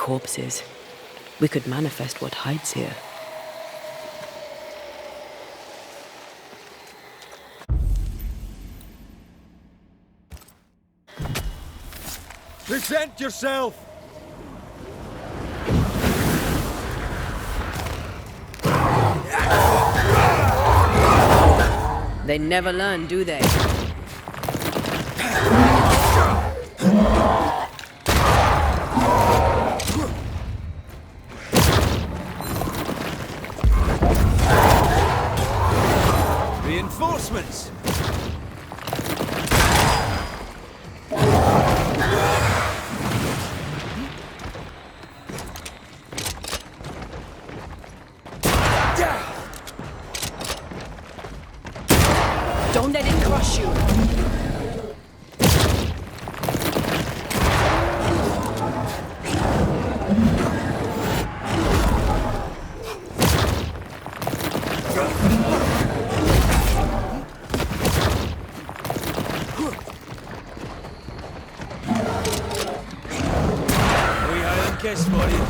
corpses. We could manifest what hides here. Present yourself! They never learn, do they? Reinforcements! Don't let it crush you! We have a guest for you.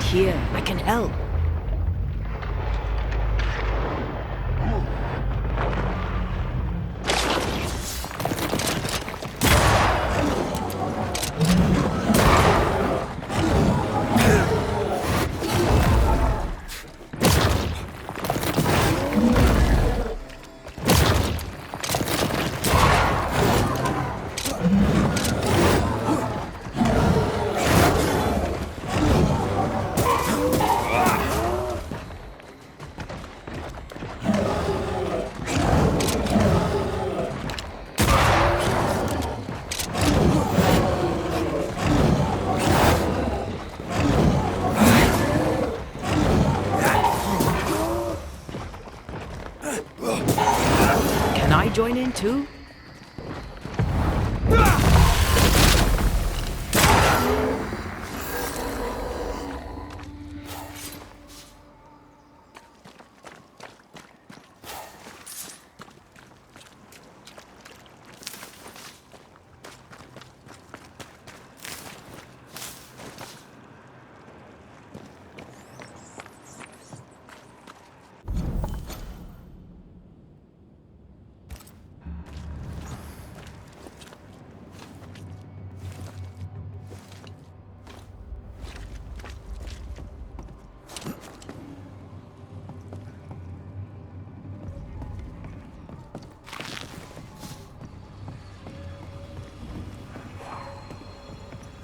Here, I can help. Can I join in too?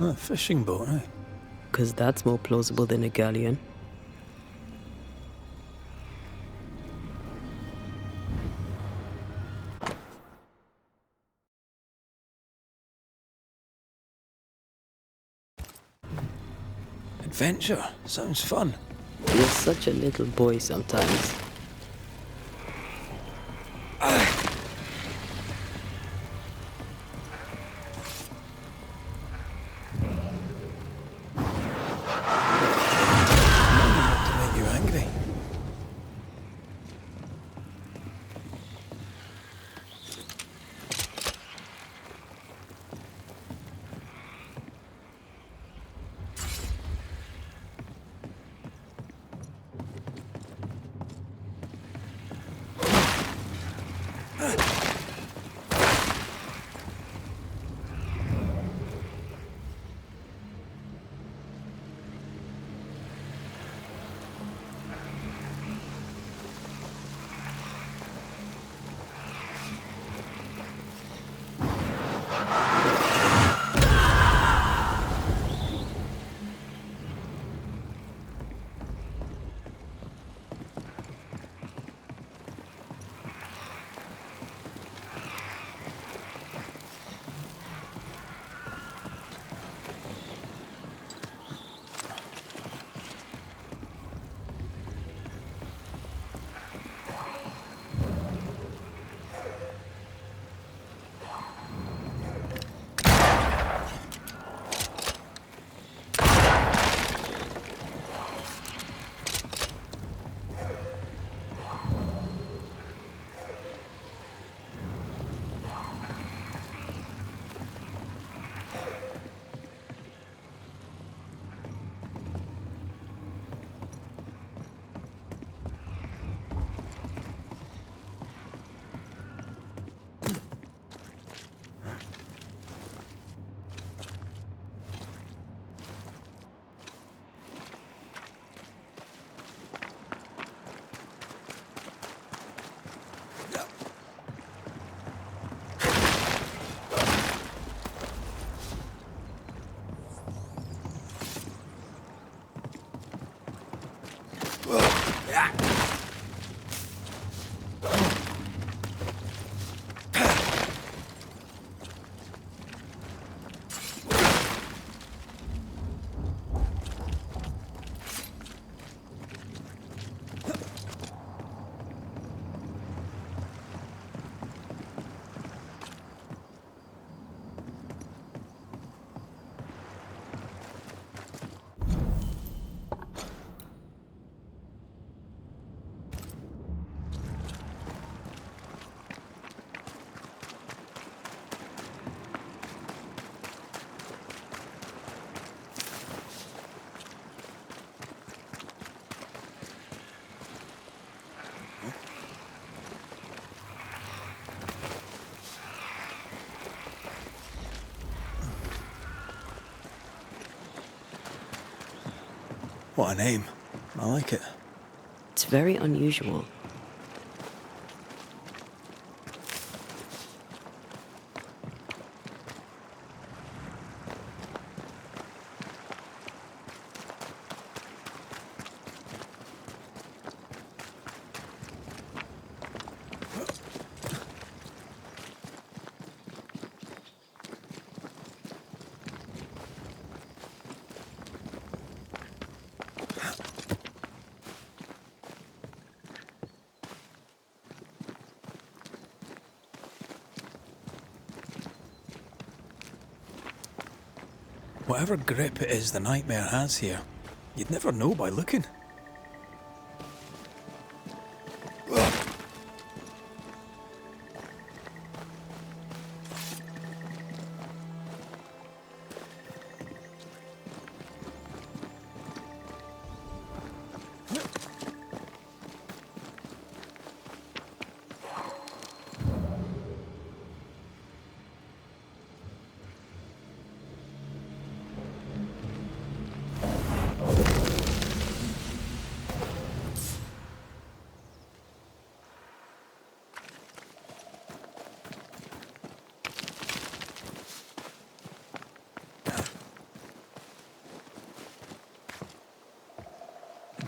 A fishing boat, eh? 'Cause that's more plausible than a galleon. Adventure. Sounds fun. You're such a little boy sometimes. Not to make you angry. What a name. I like it. It's very unusual. Whatever grip it is the nightmare has here, you'd never know by looking.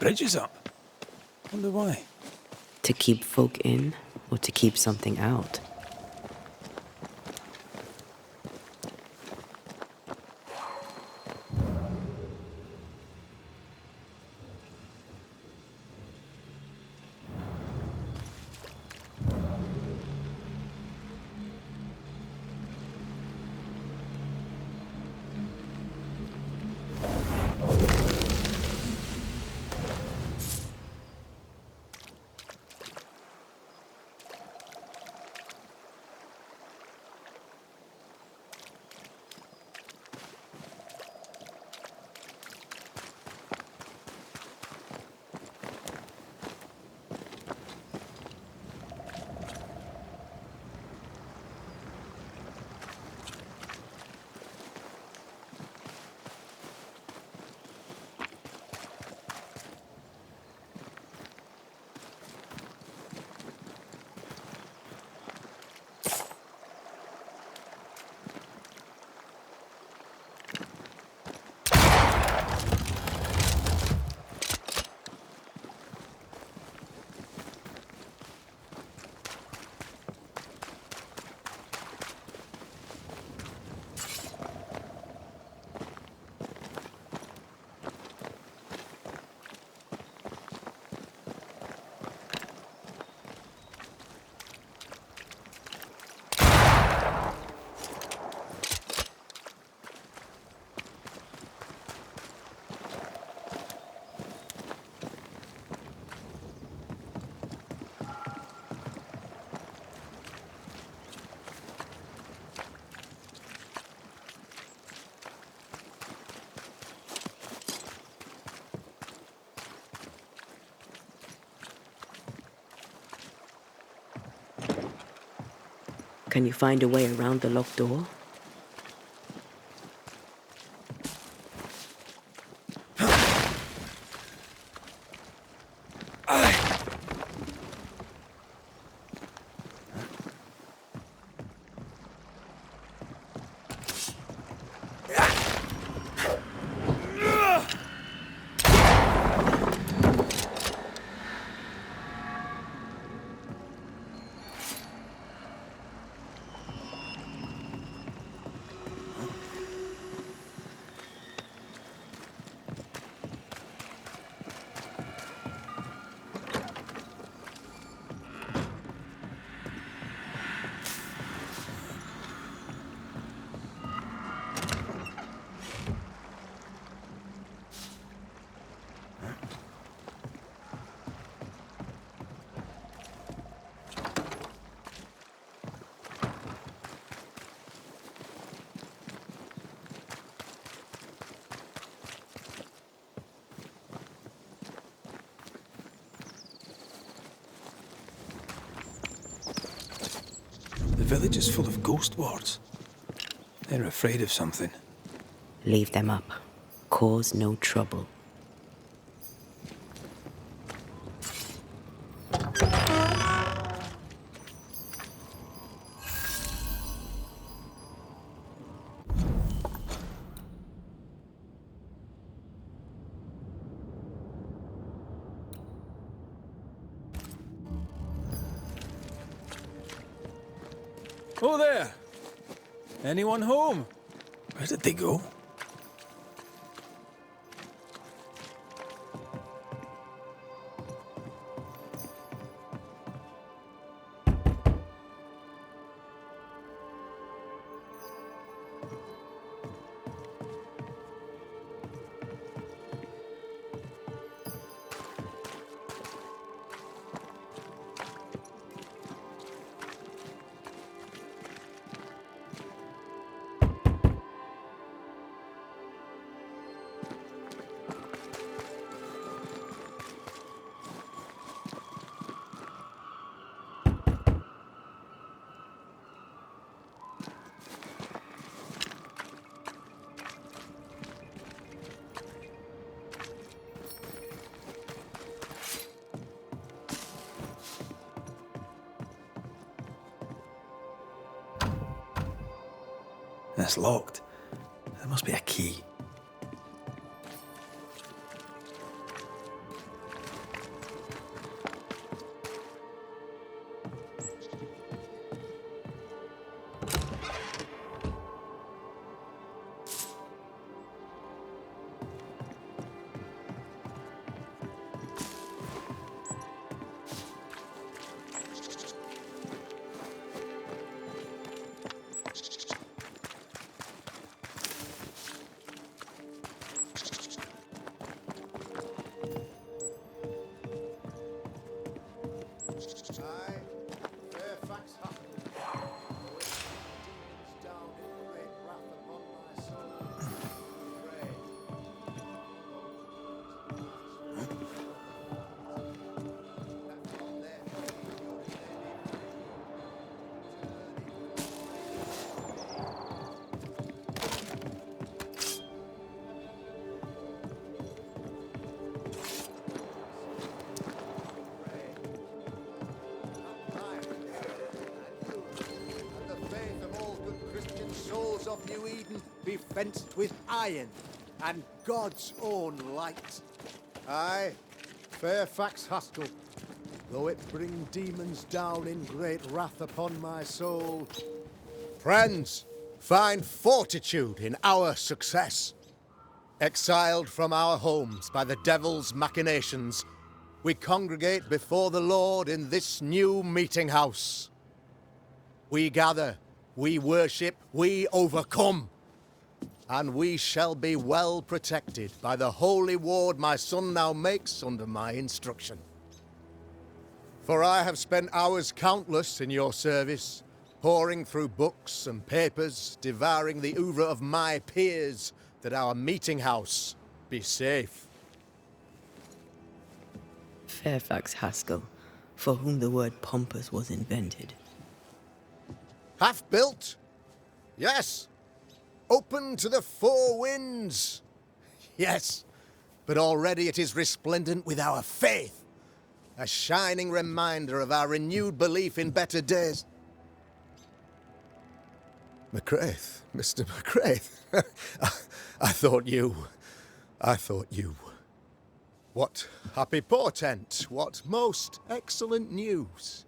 bridge is up. Wonder why. To keep folk in or to keep something out? Can you find a way around the locked door? The village is full of ghost wards. They're afraid of something. Leave them up. Cause no trouble. Oh there! Anyone home? Where did they go? It's locked. There must be a key. be fenced with iron and God's own light. Aye, Fairfax Haskell, though it bring demons down in great wrath upon my soul. Friends, find fortitude in our success. Exiled from our homes by the devil's machinations, we congregate before the Lord in this new meeting house. We gather, we worship, we overcome. And we shall be well protected by the holy ward my son now makes under my instruction. For I have spent hours countless in your service, poring through books and papers, devouring the oeuvre of my peers, that our meeting house be safe. Fairfax Haskell, for whom the word pompous was invented. Half built? Yes. Open to the four winds? Yes. But already it is resplendent with our faith. A shining reminder of our renewed belief in better days. McCraith, Mr. McCraith. I thought you. What happy portent, what most excellent news.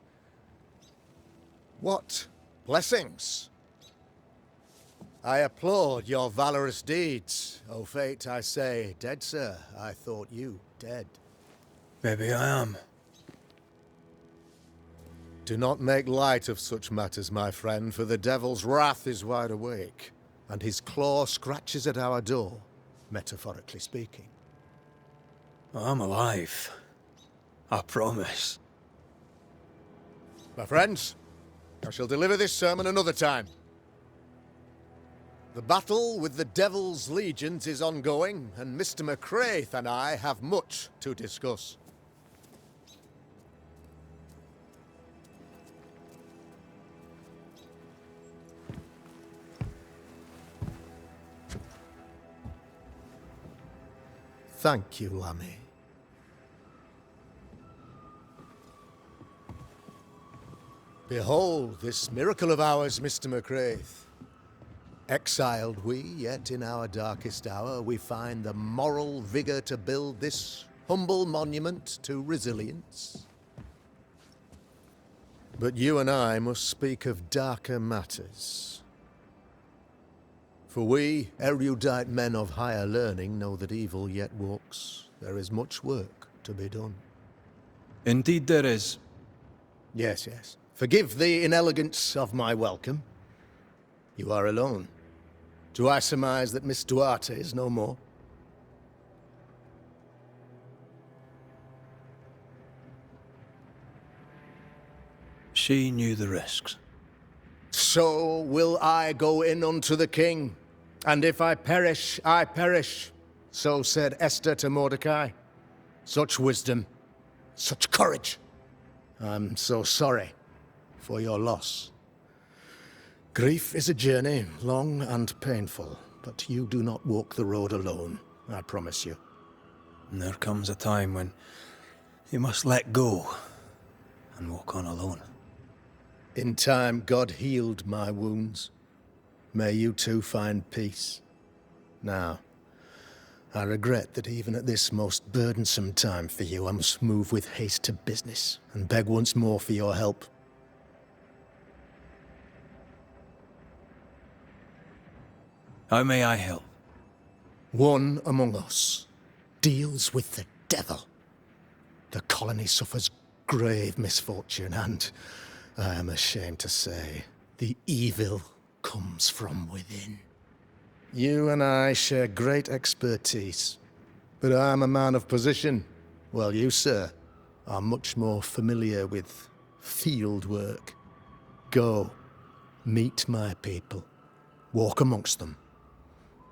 What blessings. I applaud your valorous deeds. O fate, I say, dead sir, I thought you dead. Maybe I am. Do not make light of such matters, my friend, for the devil's wrath is wide awake, and his claw scratches at our door, metaphorically speaking. I'm alive. I promise. My friends, I shall deliver this sermon another time. The battle with the devil's legions is ongoing, and Mr. McCraith and I have much to discuss. Thank you, Lammy. Behold this miracle of ours, Mr. McCraith. Exiled we, yet in our darkest hour we find the moral vigor to build this humble monument to resilience. But you and I must speak of darker matters. For we, erudite men of higher learning, know that evil yet walks. There is much work to be done. Indeed there is. Yes, yes. Forgive the inelegance of my welcome. You are alone. Do I surmise that Miss Duarte is no more? She knew the risks. So will I go in unto the king, and if I perish, I perish. So said Esther to Mordecai. Such wisdom, such courage. I'm so sorry for your loss. Grief is a journey, long and painful, but you do not walk the road alone, I promise you. And there comes a time when you must let go and walk on alone. In time, God healed my wounds. May you too find peace. Now, I regret that even at this most burdensome time for you, I must move with haste to business and beg once more for your help. How may I help? One among us deals with the devil. The colony suffers grave misfortune, and I am ashamed to say, the evil comes from within. You and I share great expertise, but I am a man of position, while you, sir, are much more familiar with field work. Go, meet my people, walk amongst them,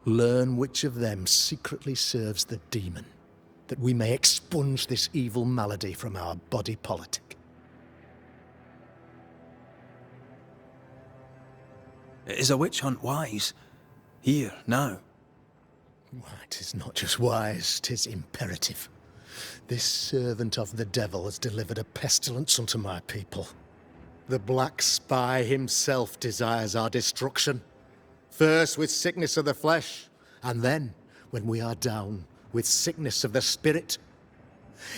learn which of them secretly serves the demon, that we may expunge this evil malady from our body politic. Is a witch hunt wise? Here, now? Why, 'tis not just wise, 'tis imperative. This servant of the devil has delivered a pestilence unto my people. The black spy himself desires our destruction. First with sickness of the flesh, and then, when we are down, with sickness of the spirit.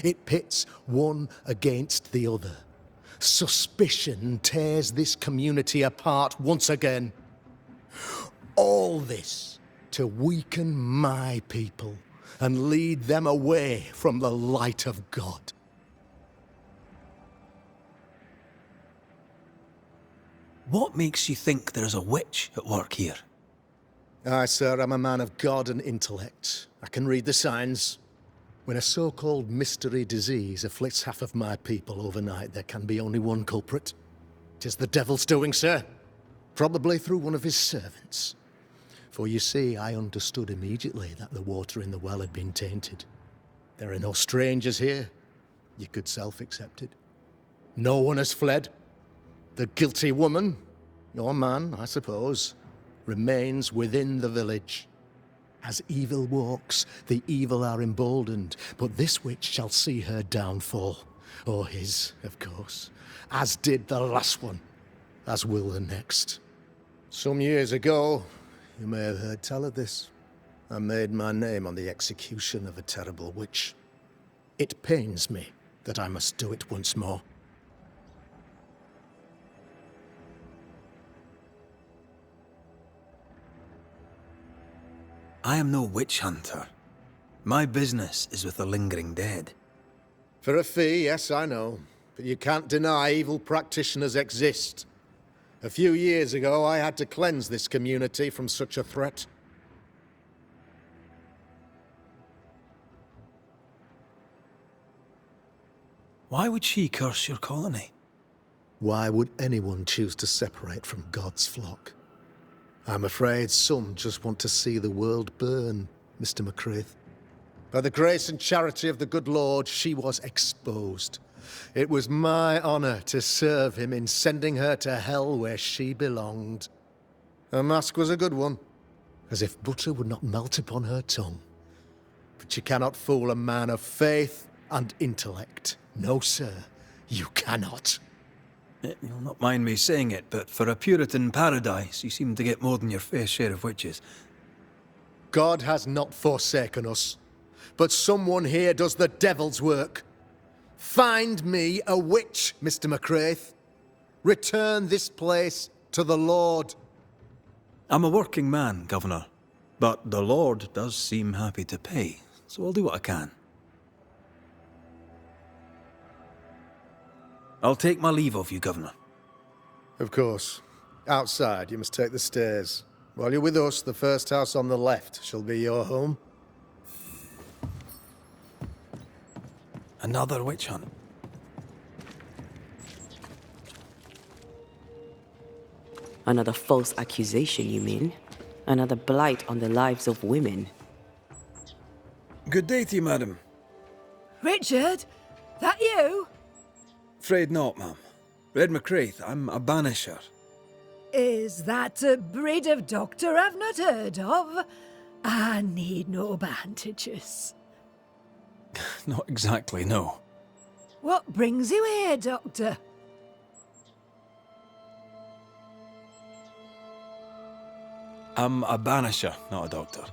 It pits one against the other. Suspicion tears this community apart once again. All this to weaken my people and lead them away from the light of God. What makes you think there's a witch at work here? Aye, sir, I'm a man of God and intellect. I can read the signs. When a so-called mystery disease afflicts half of my people overnight, there can be only one culprit. 'Tis the devil's doing, sir. Probably through one of his servants. For you see, I understood immediately that the water in the well had been tainted. There are no strangers here. You could self-accept it. No one has fled. The guilty woman, your man, I suppose, remains within the village. As evil walks, the evil are emboldened, but this witch shall see her downfall. Or his, of course. As did the last one. As will the next. Some years ago, you may have heard tell of this. I made my name on the execution of a terrible witch. It pains me that I must do it once more. I am no witch hunter. My business is with the lingering dead. For a fee, yes, I know. But you can't deny evil practitioners exist. A few years ago, I had to cleanse this community from such a threat. Why would she curse your colony? Why would anyone choose to separate from God's flock? I'm afraid some just want to see the world burn, Mr. McCraith. By the grace and charity of the good Lord, she was exposed. It was my honor to serve him in sending her to hell where she belonged. Her mask was a good one, as if butter would not melt upon her tongue. But you cannot fool a man of faith and intellect. No, sir, you cannot. You'll not mind me saying it, but for a Puritan paradise, you seem to get more than your fair share of witches. God has not forsaken us, but someone here does the devil's work. Find me a witch, Mr. McCraith. Return this place to the Lord. I'm a working man, Governor, but the Lord does seem happy to pay, so I'll do what I can. I'll take my leave of you, Governor. Of course. Outside, you must take the stairs. While you're with us, the first house on the left shall be your home. Another witch hunt. Another false accusation, you mean? Another blight on the lives of women. Good day to you, madam. Richard? That you? Afraid not, ma'am. Red McCraith, I'm a banisher. Is that a breed of doctor I've not heard of? I need no bandages. Not exactly, no. What brings you here, Doctor? I'm a banisher, not a doctor.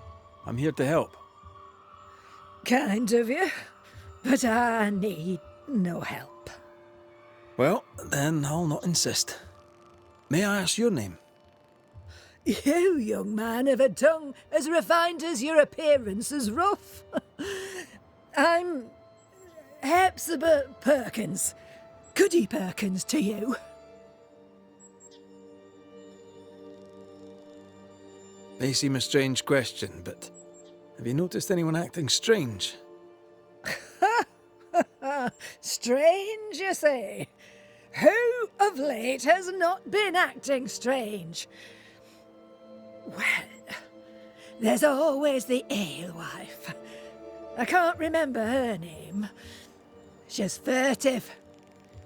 I'm here to help. Kind of you, but I need no help. Well, then I'll not insist. May I ask your name? You, young man, have a tongue as refined as your appearance is rough. I'm Hepzibah Perkins. Goody Perkins to you. May seem a strange question, but have you noticed anyone acting strange? Strange, you say? Who of late has not been acting strange? Well, there's always the alewife. I can't remember her name. She's furtive.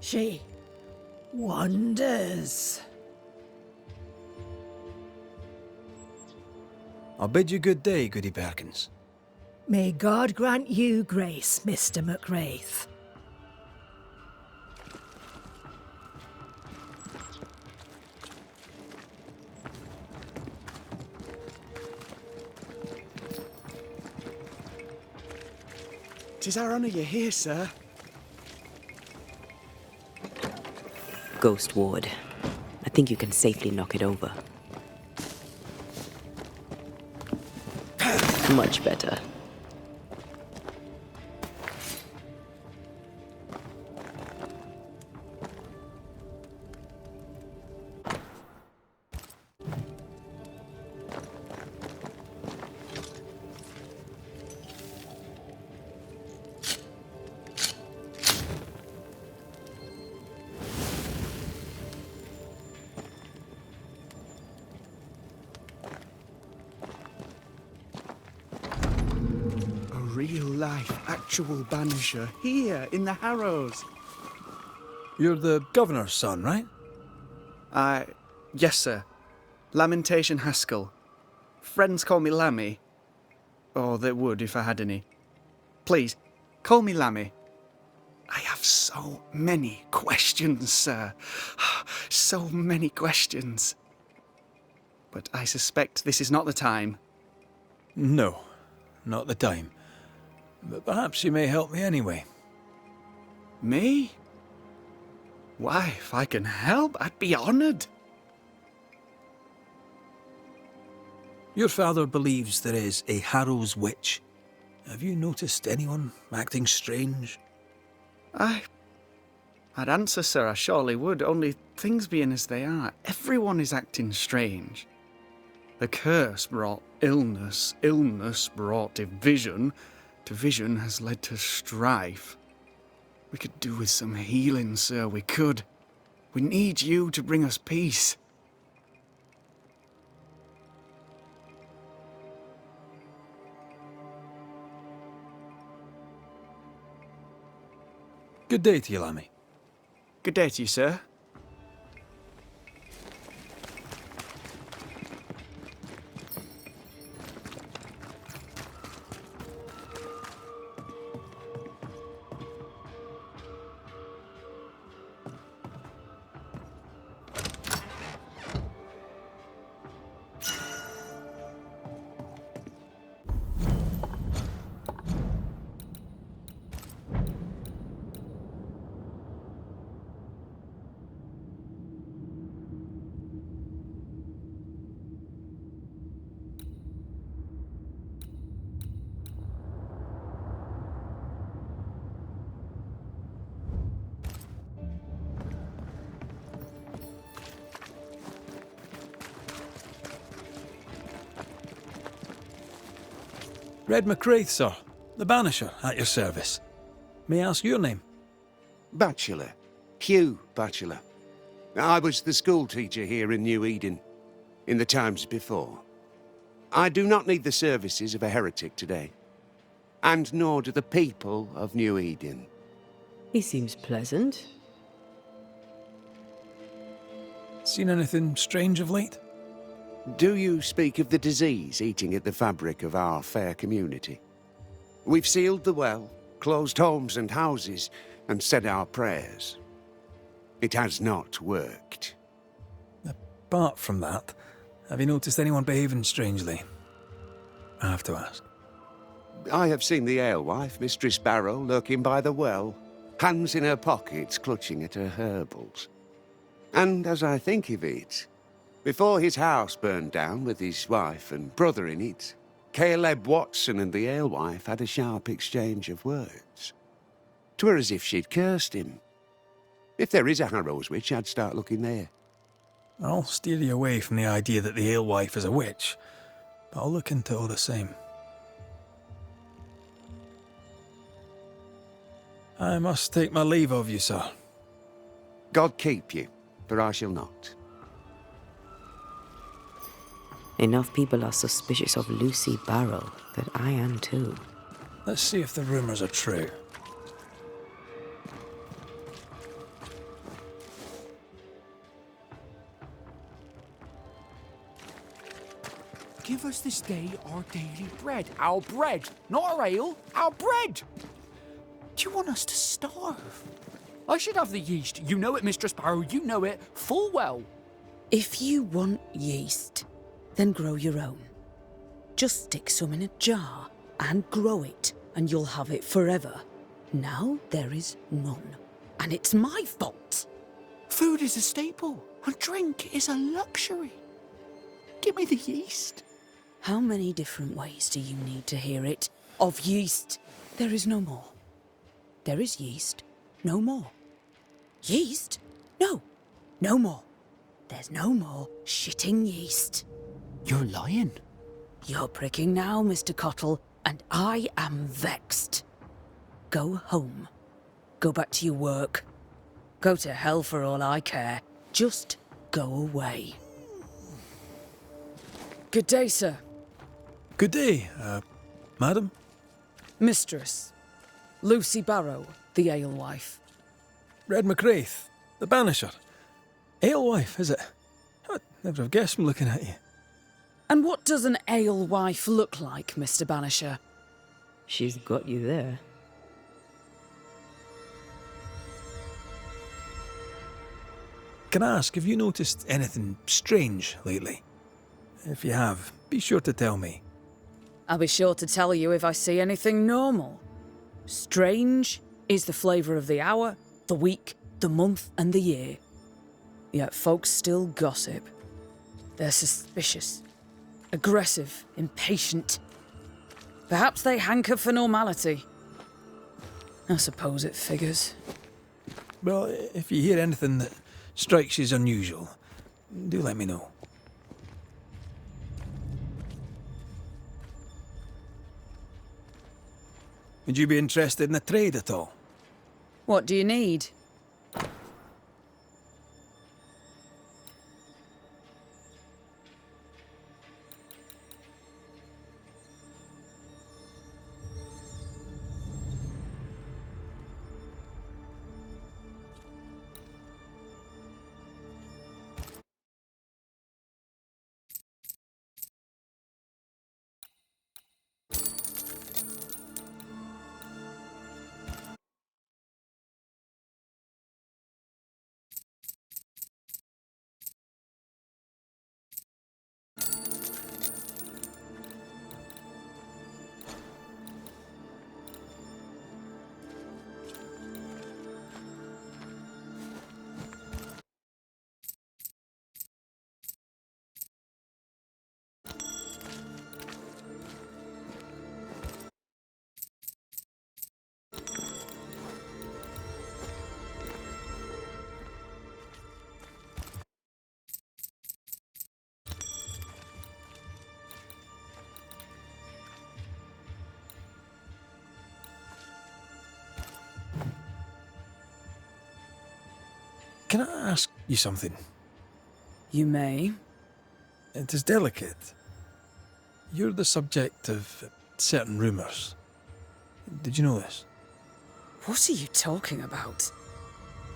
She wanders. I'll bid you good day, Goody Perkins. May God grant you grace, Mr. McRaith. 'Tis our honour you're here, sir. Ghost Ward. I think you can safely knock it over. Much better. Real-life, actual Banisher here in the Harrows. You're the governor's son, right? Yes, sir. Lamentation Haskell. Friends call me Lammy. Or they would if I had any. Please, call me Lammy. I have so many questions, sir. So many questions. But I suspect this is not the time. No, not the time. But perhaps you may help me anyway. Me? Why, if I can help, I'd be honoured. Your father believes there is a Harrow's witch. Have you noticed anyone acting strange? I'd answer, sir, I surely would, only things being as they are, everyone is acting strange. The curse brought illness, illness brought division, division has led to strife. We could do with some healing, sir, we could. We need you to bring us peace. Good day to you, Lammy. Good day to you, sir. Red McRaith, sir. The Banisher, at your service. May I ask your name? Bachelor. Hugh Bachelor. I was the school teacher here in New Eden, in the times before. I do not need the services of a heretic today, and nor do the people of New Eden. He seems pleasant. Seen anything strange of late? Do you speak of the disease eating at the fabric of our fair community? We've sealed the well, closed homes and houses, and said our prayers. It has not worked. Apart from that, have you noticed anyone behaving strangely? I have to ask. I have seen the alewife, Mistress Barrow, lurking by the well, hands in her pockets clutching at her herbals. And as I think of it, before his house burned down with his wife and brother in it, Caleb Watson and the alewife had a sharp exchange of words. 'Twere as if she'd cursed him. If there is a Harrow's witch, I'd start looking there. I'll steer you away from the idea that the alewife is a witch, but I'll look into it all the same. I must take my leave of you, sir. God keep you, for I shall not. Enough people are suspicious of Lucy Barrow that I am too. Let's see if the rumours are true. Give us this day our daily bread. Our bread, not our ale, our bread! Do you want us to starve? I should have the yeast. You know it, Mistress Barrow, you know it full well. If you want yeast, then grow your own. Just stick some in a jar and grow it. and you'll have it forever. Now there is none, and it's my fault. Food is a staple, and drink is a luxury. Give me the yeast. How many different ways do you need to hear it? Of yeast, there is no more. There is yeast, no more. Yeast? No, no more. There's no more shitting yeast. You're lying. You're pricking now, Mr. Cottle, and I am vexed. Go home. Go back to your work. Go to hell for all I care. Just go away. Good day, sir. Good day, madam. Mistress. Lucy Barrow, the alewife. Red Raith, the Banisher. Alewife, is it? I'd never have guessed from looking at you. And what does an alewife look like, Mr. Banisher? She's got you there. Can I ask, have you noticed anything strange lately? If you have, be sure to tell me. I'll be sure to tell you if I see anything normal. Strange is the flavour of the hour, the week, the month, and the year. Yet folks still gossip. They're suspicious, aggressive, impatient. Perhaps they hanker for normality. I suppose it figures. Well, if you hear anything that strikes you as unusual, do let me know. Would you be interested in a trade at all? What do you need? Can I ask you something? You may. It is delicate. You're the subject of certain rumours. Did you know this? What are you talking about?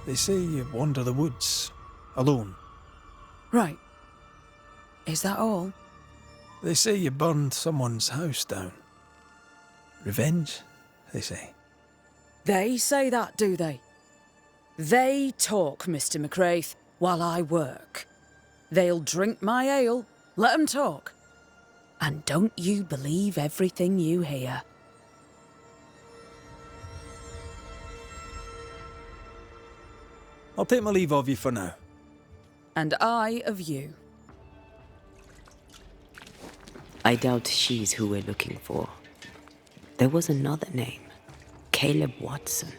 They say you wander the woods, alone. Right. Is that all? They say you burned someone's house down. Revenge, they say. They say that, do they? They talk, Mr. McRaith, while I work. They'll drink my ale, let 'em talk. And don't you believe everything you hear. I'll take my leave of you for now. And I of you. I doubt she's who we're looking for. There was another name. Caleb Watson.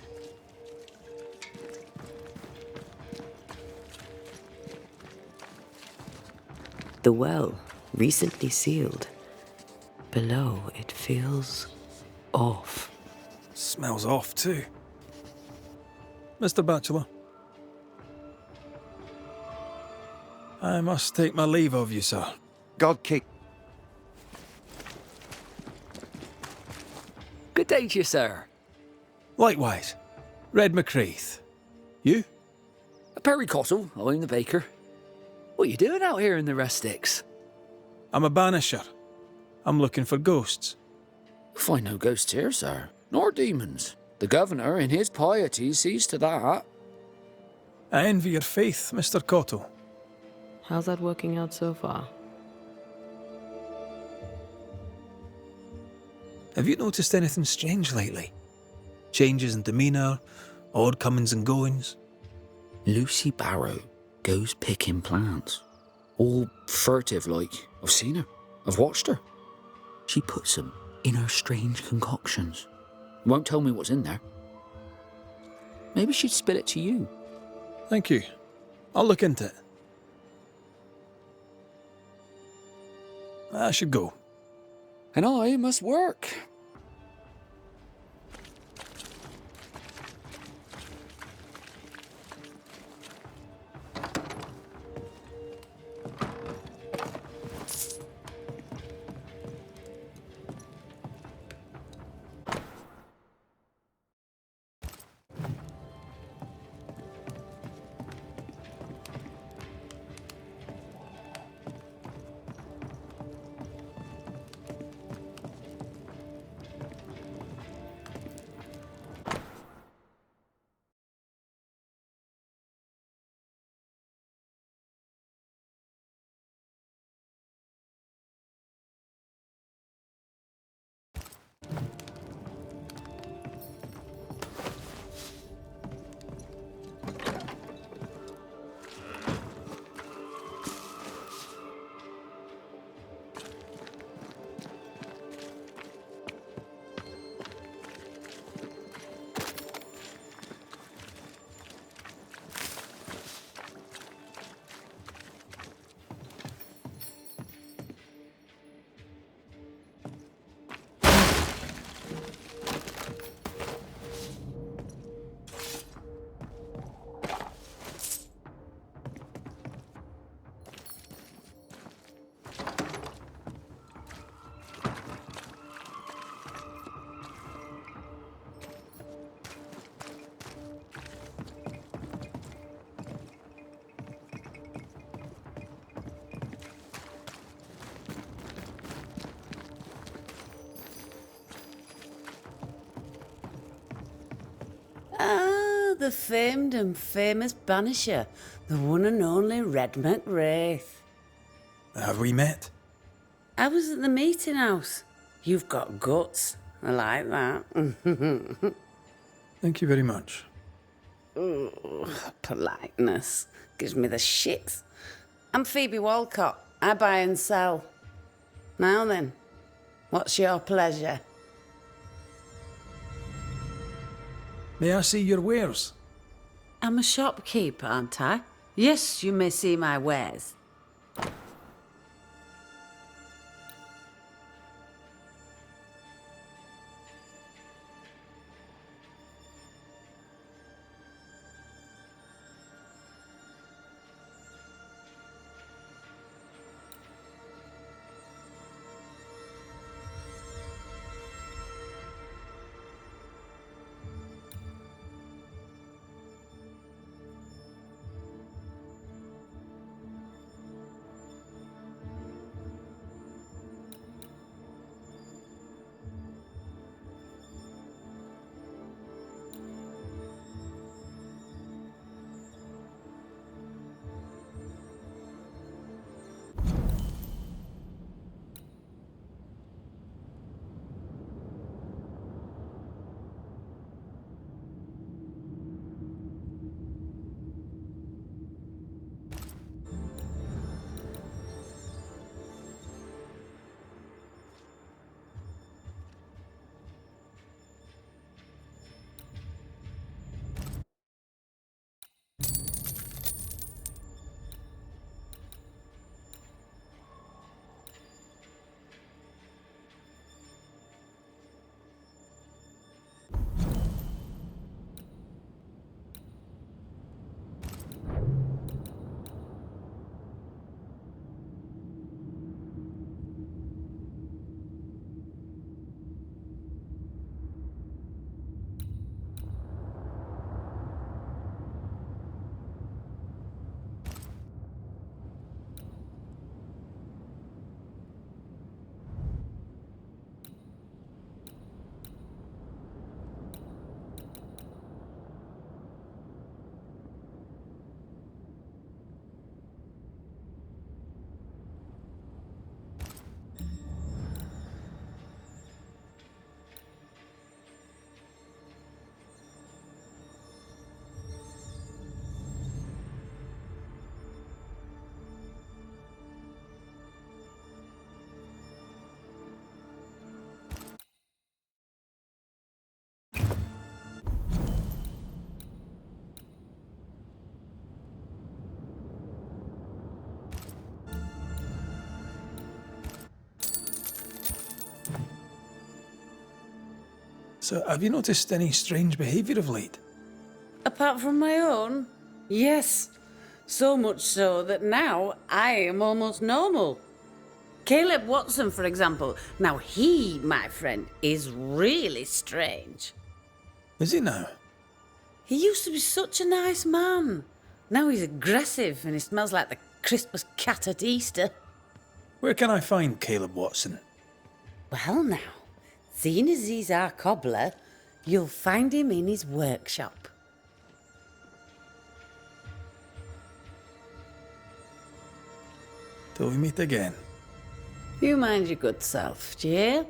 The well, recently sealed. Below, it feels off. Smells off too. Mr. Bachelor. I must take my leave of you, sir. God keep... Good day to you, sir. Likewise. Red McRaith. You? Perry Cottle, I'm the baker. What are you doing out here in the rustics? I'm a banisher. I'm looking for ghosts. You'll find no ghosts here, sir, nor demons. The governor, in his piety, sees to that. I envy your faith, Mr. Cottle. How's that working out so far? Have you noticed anything strange lately? Changes in demeanour, odd comings and goings? Lucy Barrow goes picking plants. All furtive like. I've seen her. I've watched her. She puts them in her strange concoctions. Won't tell me what's in there. Maybe she'd spill it to you. Thank you. I'll look into it. I should go. And I must work. Ah, the famed and famous Banisher, the one and only Red Raith. Have we met? I was at the meeting house. You've got guts. I like that. Thank you very much. Ooh, politeness gives me the shits. I'm Phoebe Walcott. I buy and sell. Now then, what's your pleasure? May I see your wares? I'm a shopkeeper, aren't I? Yes, you may see my wares. So, have you noticed any strange behaviour of late? Apart from my own? Yes. So much so that now I am almost normal. Caleb Watson, for example. Now he, my friend, is really strange. Is he now? He used to be such a nice man. Now he's aggressive and he smells like the Christmas cat at Easter. Where can I find Caleb Watson? Well now, seeing as he's our cobbler, you'll find him in his workshop. Till we meet again. You mind your good self, do you hear?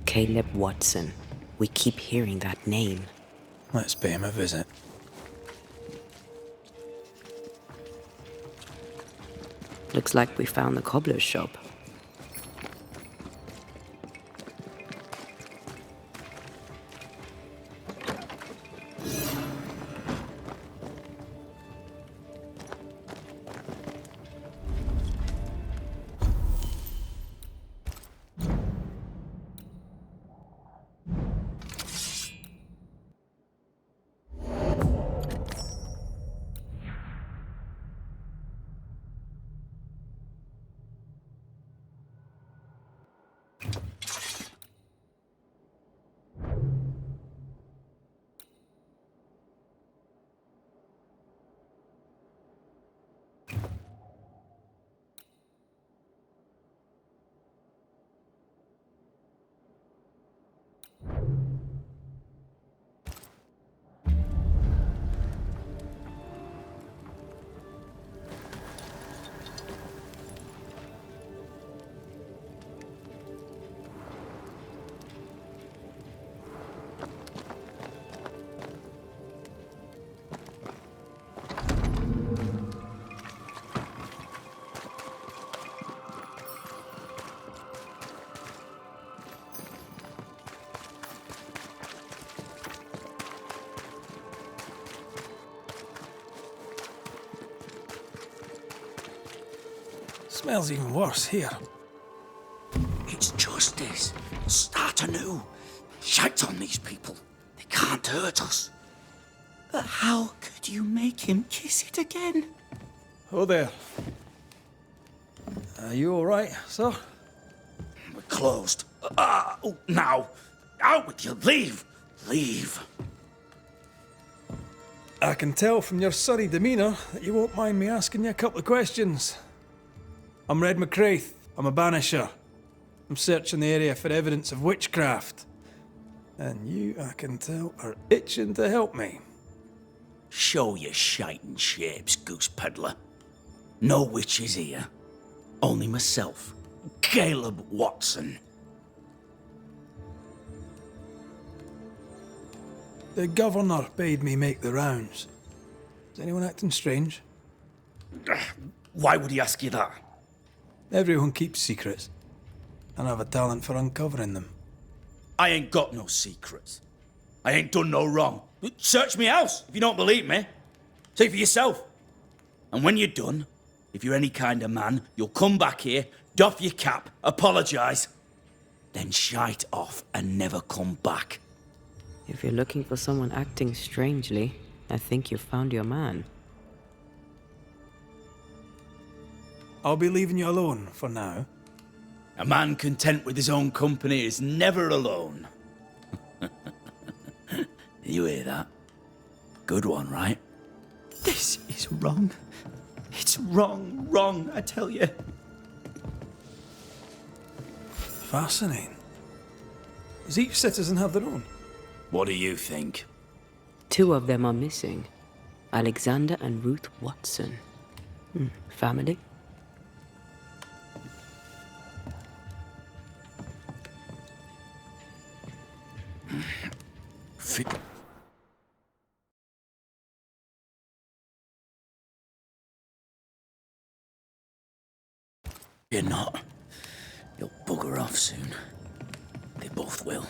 Caleb Watson. We keep hearing that name. Let's pay him a visit. Looks like we found the cobbler's shop. Smells even worse here. It's justice. Start anew. Shite on these people. They can't hurt us. But how could you make him kiss it again? Oh there. Are you alright, sir? We're closed. Now. Out with you. Leave. Leave. I can tell from your surly demeanour that you won't mind me asking you a couple of questions. I'm Red McRaith. I'm a banisher. I'm searching the area for evidence of witchcraft. And you, I can tell, are itching to help me. Show your shiting shapes, goose peddler. No witches here. Only myself, Caleb Watson. The governor bade me make the rounds. Is anyone acting strange? Why would he ask you that? Everyone keeps secrets, and I have a talent for uncovering them. I ain't got no secrets. I ain't done no wrong. Search me house if you don't believe me. See for yourself. And when you're done, if you're any kind of man, you'll come back here, doff your cap, apologise, then shite off and never come back. If you're looking for someone acting strangely, I think you've found your man. I'll be leaving you alone for now. A man content with his own company is never alone. You hear that? Good one, right? This is It's wrong. It's wrong, I tell you. Fascinating. Does each citizen have their own? What do you think? 2 of them are missing. Alexander and Ruth Watson. Family? You're not. You'll bugger off soon. They both will.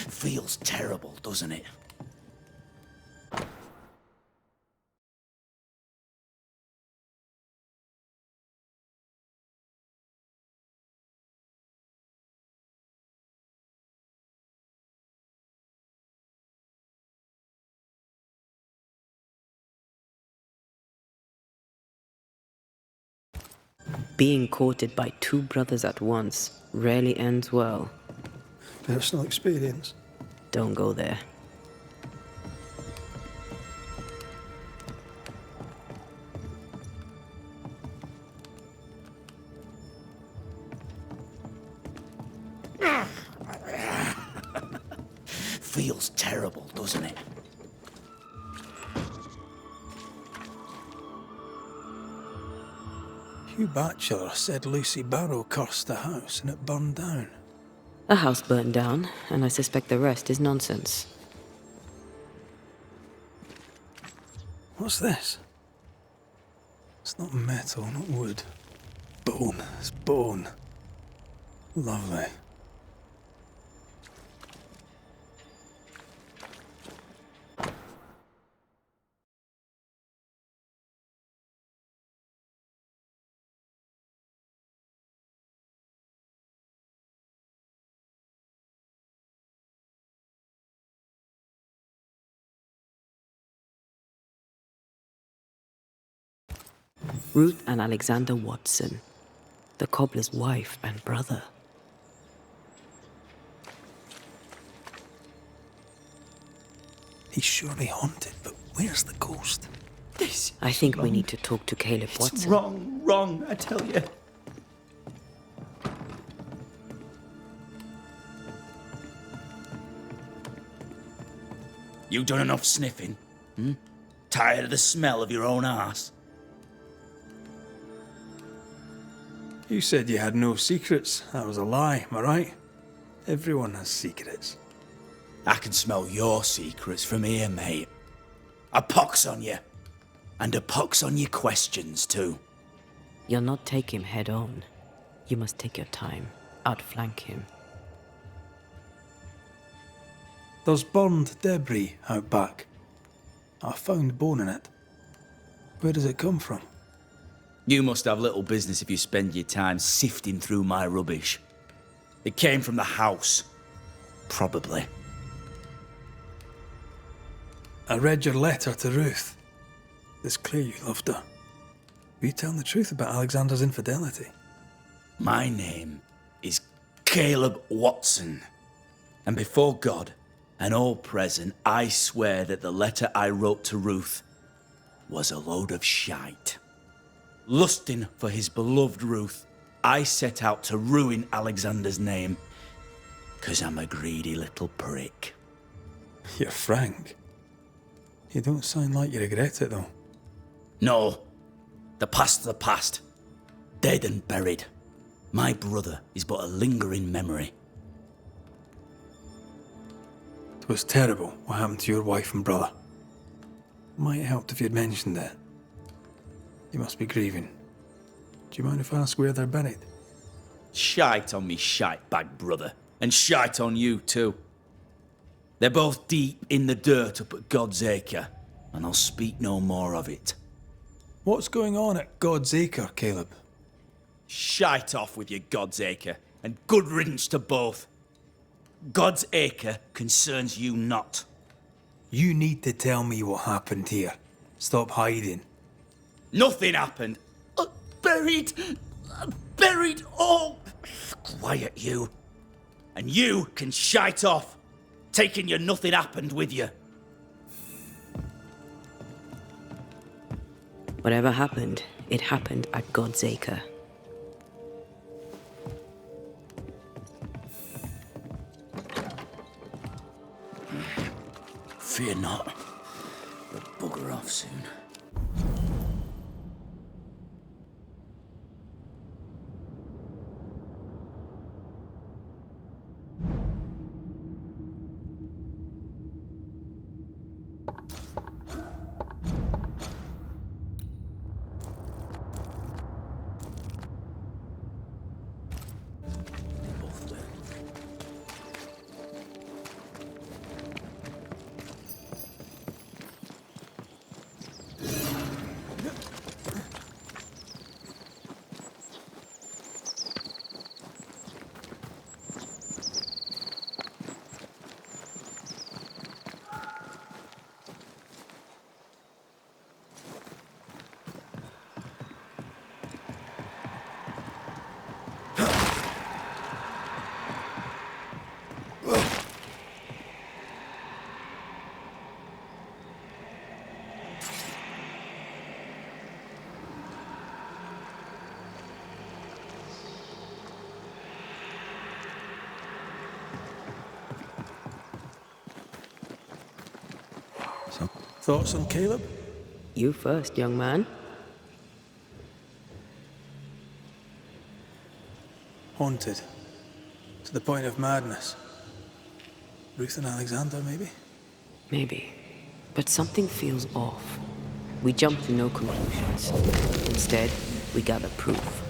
Feels terrible, doesn't it? Being courted by 2 brothers at once rarely ends well. Personal experience. Don't go there. Feels terrible, doesn't it? Hugh Batchelor said Lucy Barrow cursed the house and it burned down. A house burned down, and I suspect the rest is nonsense. What's this? It's not metal, not wood. Bone. It's bone. Lovely. Ruth and Alexander Watson, the cobbler's wife and brother. He's surely haunted, but where's the ghost? I think we need to talk to Caleb It's Watson. wrong, I tell you. You done enough sniffing? Tired of the smell of your own arse? You said you had no secrets. That was a lie, am I right? Everyone has secrets. I can smell your secrets from here, mate. A pox on you. And a pox on your questions, too. You'll not take him head on. You must take your time. Outflank him. There's burned debris out back. I found bone in it. Where does it come from? You must have little business if you spend your time sifting through my rubbish. It came from the house. Probably. I read your letter to Ruth. It's clear you loved her. Were you telling the truth about Alexander's infidelity? My name is Caleb Watson. And before God and all present, I swear that the letter I wrote to Ruth was a load of shite. Lusting for his beloved Ruth, I set out to ruin Alexander's name, 'cause I'm a greedy little prick. You're frank. You don't sound like you regret it, though. No, the past's the past. Dead and buried. My brother is but a lingering memory. It was terrible what happened to your wife and brother. Might have helped if you'd mentioned it. You must be grieving. Do you mind if I ask where they're buried? Shite on me shite bag brother, and shite on you too. They're both deep in the dirt up at God's Acre, and I'll speak no more of it. What's going on at God's Acre, Caleb? Shite off with your God's Acre, and good riddance to both. God's Acre concerns you not. You need to tell me what happened here. Stop hiding. Nothing happened. Buried. Buried all. Quiet, you. And you can shite off, taking your nothing happened with you. Whatever happened, it happened at God's Acre. Fear not. We'll bugger off soon. Thoughts on Caleb? You first, young man. Haunted. To the point of madness. Ruth and Alexander, maybe? Maybe. But something feels off. We jump to no conclusions. Instead, we gather proof.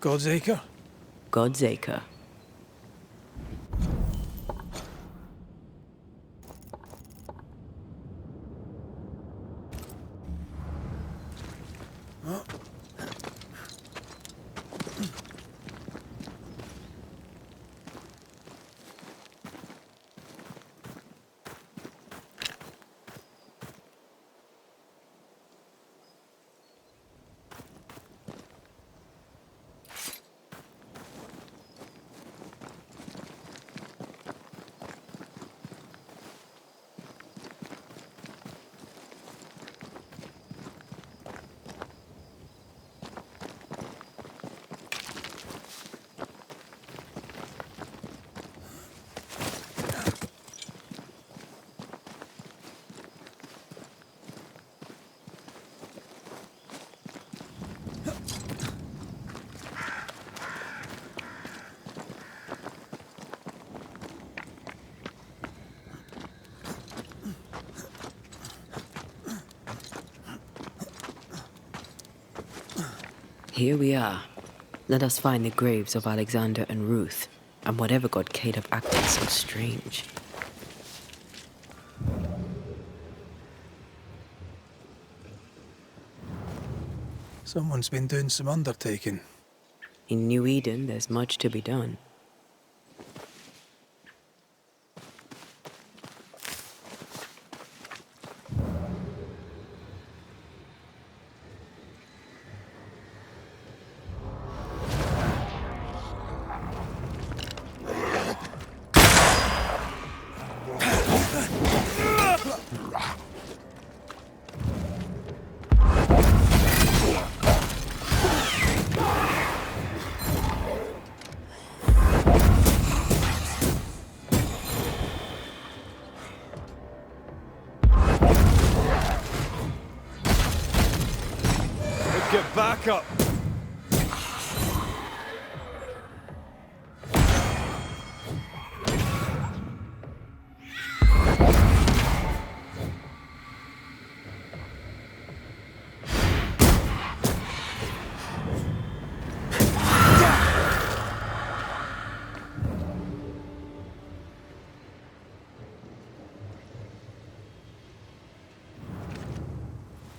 God's Acre? God's Acre. Here we are. Let us find the graves of Alexander and Ruth, and whatever got Caleb acting so strange. Someone's been doing some undertaking. In New Eden, there's much to be done. back up!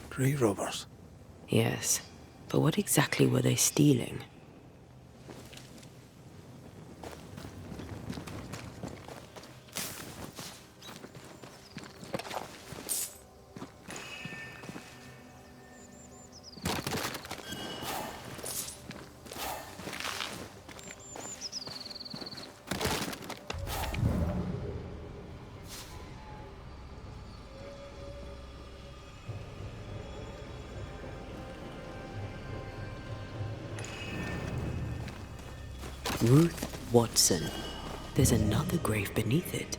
Grave robbers. Yes, but what exactly were they stealing? Ruth Watson. There's another grave beneath it.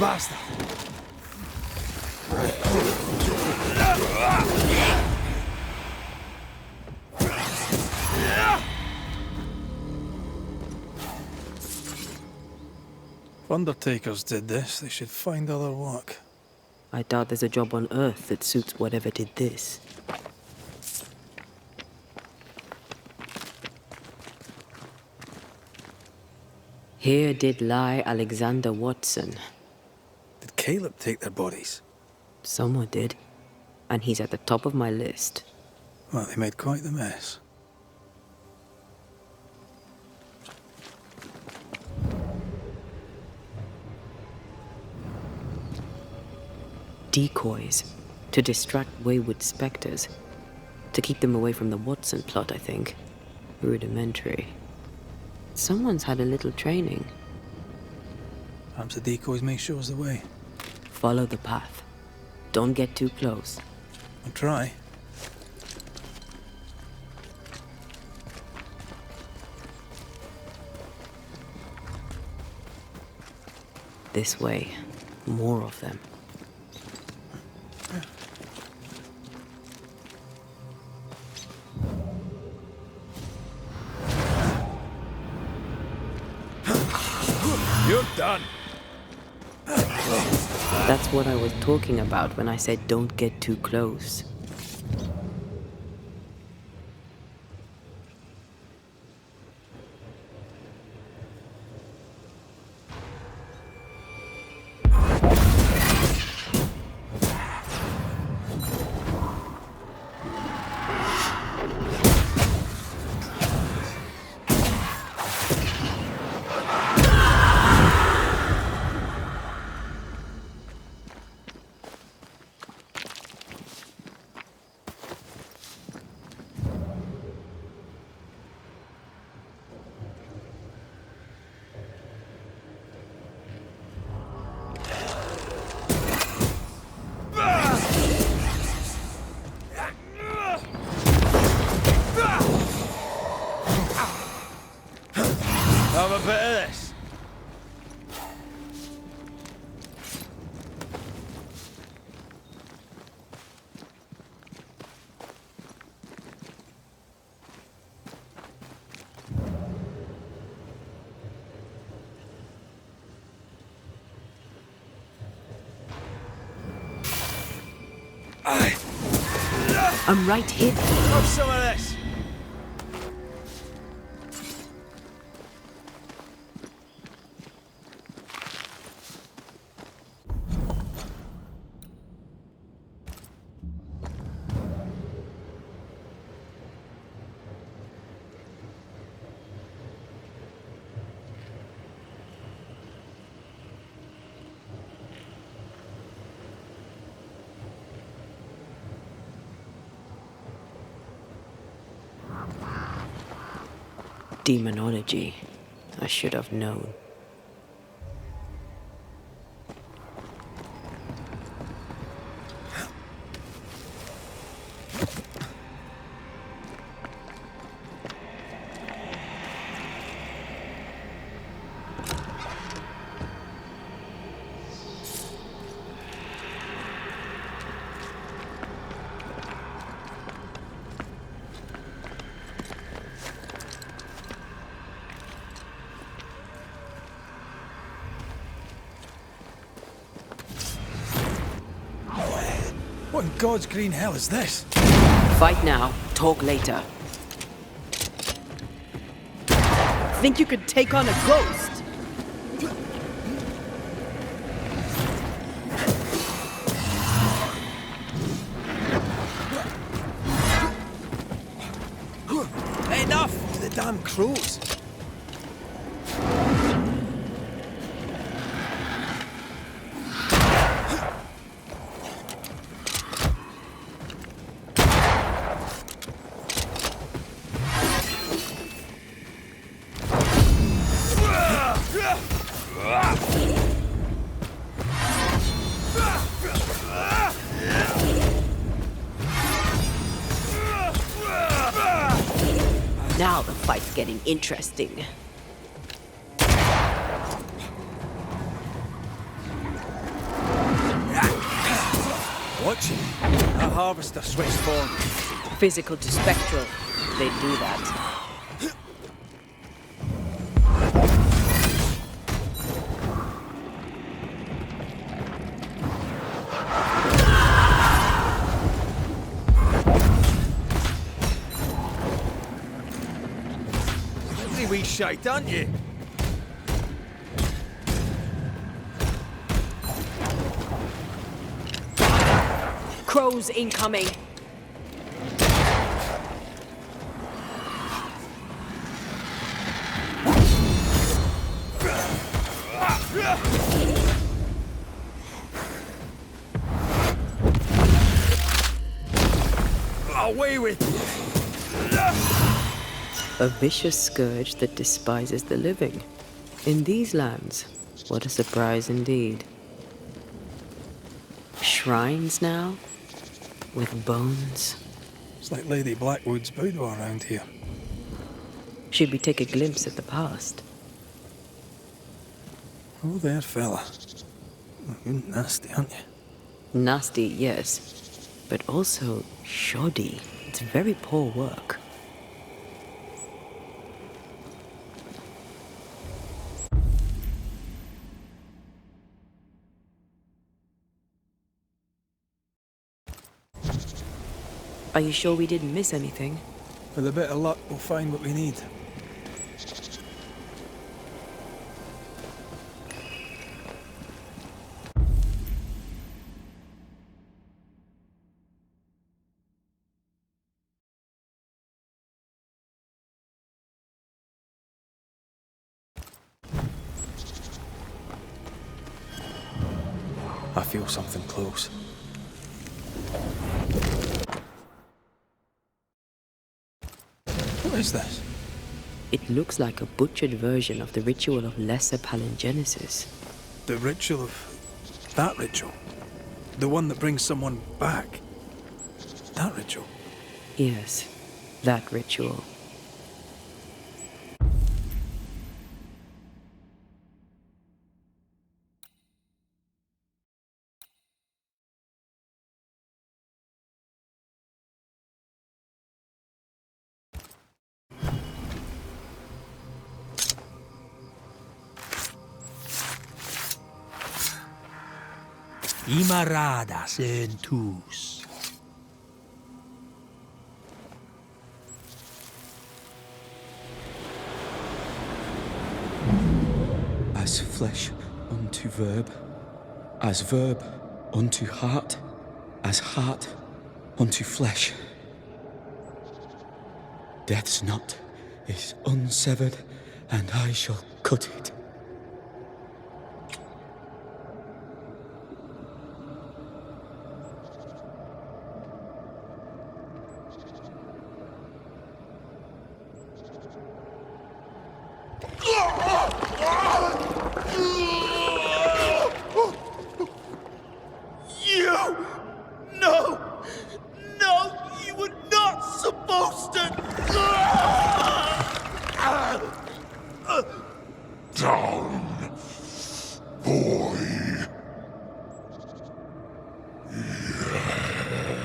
Bastard! If undertakers did this, they should find other work. I doubt there's a job on Earth that suits whatever did this. Here did lie Alexander Watson. Did Caleb take their bodies? Someone did. And he's at the top of my list. Well, they made quite the mess. Decoys. To distract wayward specters. To keep them away from the Watson plot, I think. Rudimentary. Someone's had a little training. Perhaps the decoys may show us the way. Follow the path. Don't get too close. I'll try. This way. More of them. You're done. That's what I was talking about when I said don't get too close. Have a bit of this. I'm right here. Have some of this. Demonology. I should have known. What in God's green hell is this? Fight now, talk later. Think you could take on a ghost? Enough! The damn crows! Now the fight's getting interesting. Watch it. That harvester switched form. Physical to spectral. They do that. Wee shite, aren't you? Crows incoming. Away with you! A vicious scourge that despises the living. In these lands, what a surprise indeed. Shrines now? With bones? It's like Lady Blackwood's boudoir around here. Should we take a glimpse at the past? Oh, there, fella. You're nasty, aren't you? Nasty, yes. But also shoddy. It's very poor work. Are you sure we didn't miss anything? With a bit of luck, we'll find what we need. I feel something close. What is this? It looks like a butchered version of the ritual of Lesser Palingenesis. The ritual of... that ritual? The one that brings someone back? That ritual? Yes, that ritual. Imaradas en tus. As flesh unto verb, as verb unto heart, as heart unto flesh. Death's knot is unsevered, and I shall cut it. You! No! No! You were not supposed to! Down, boy.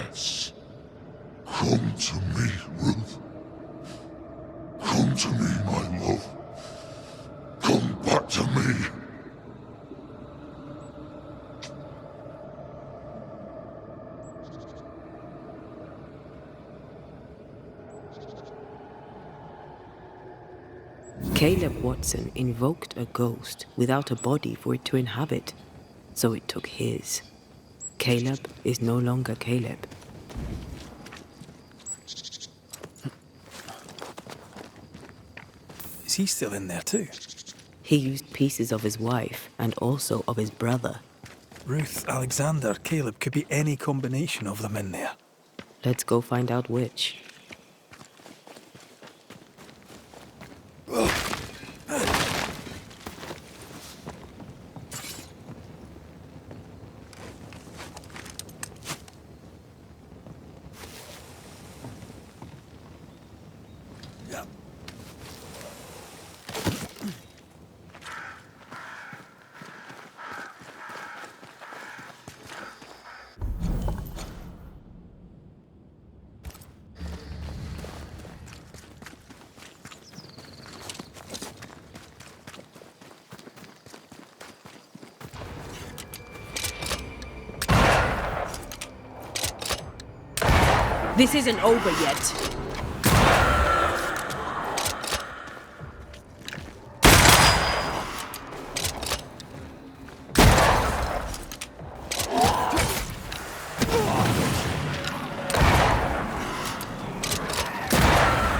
Yes. Come to me, Ruth. Come to me, my love. Come back to me. Caleb Watson invoked a ghost without a body for it to inhabit, so it took his. Caleb is no longer Caleb. Is he still in there too? He used pieces of his wife and also of his brother. Ruth, Alexander, Caleb, could be any combination of them in there. Let's go find out which. This isn't over yet.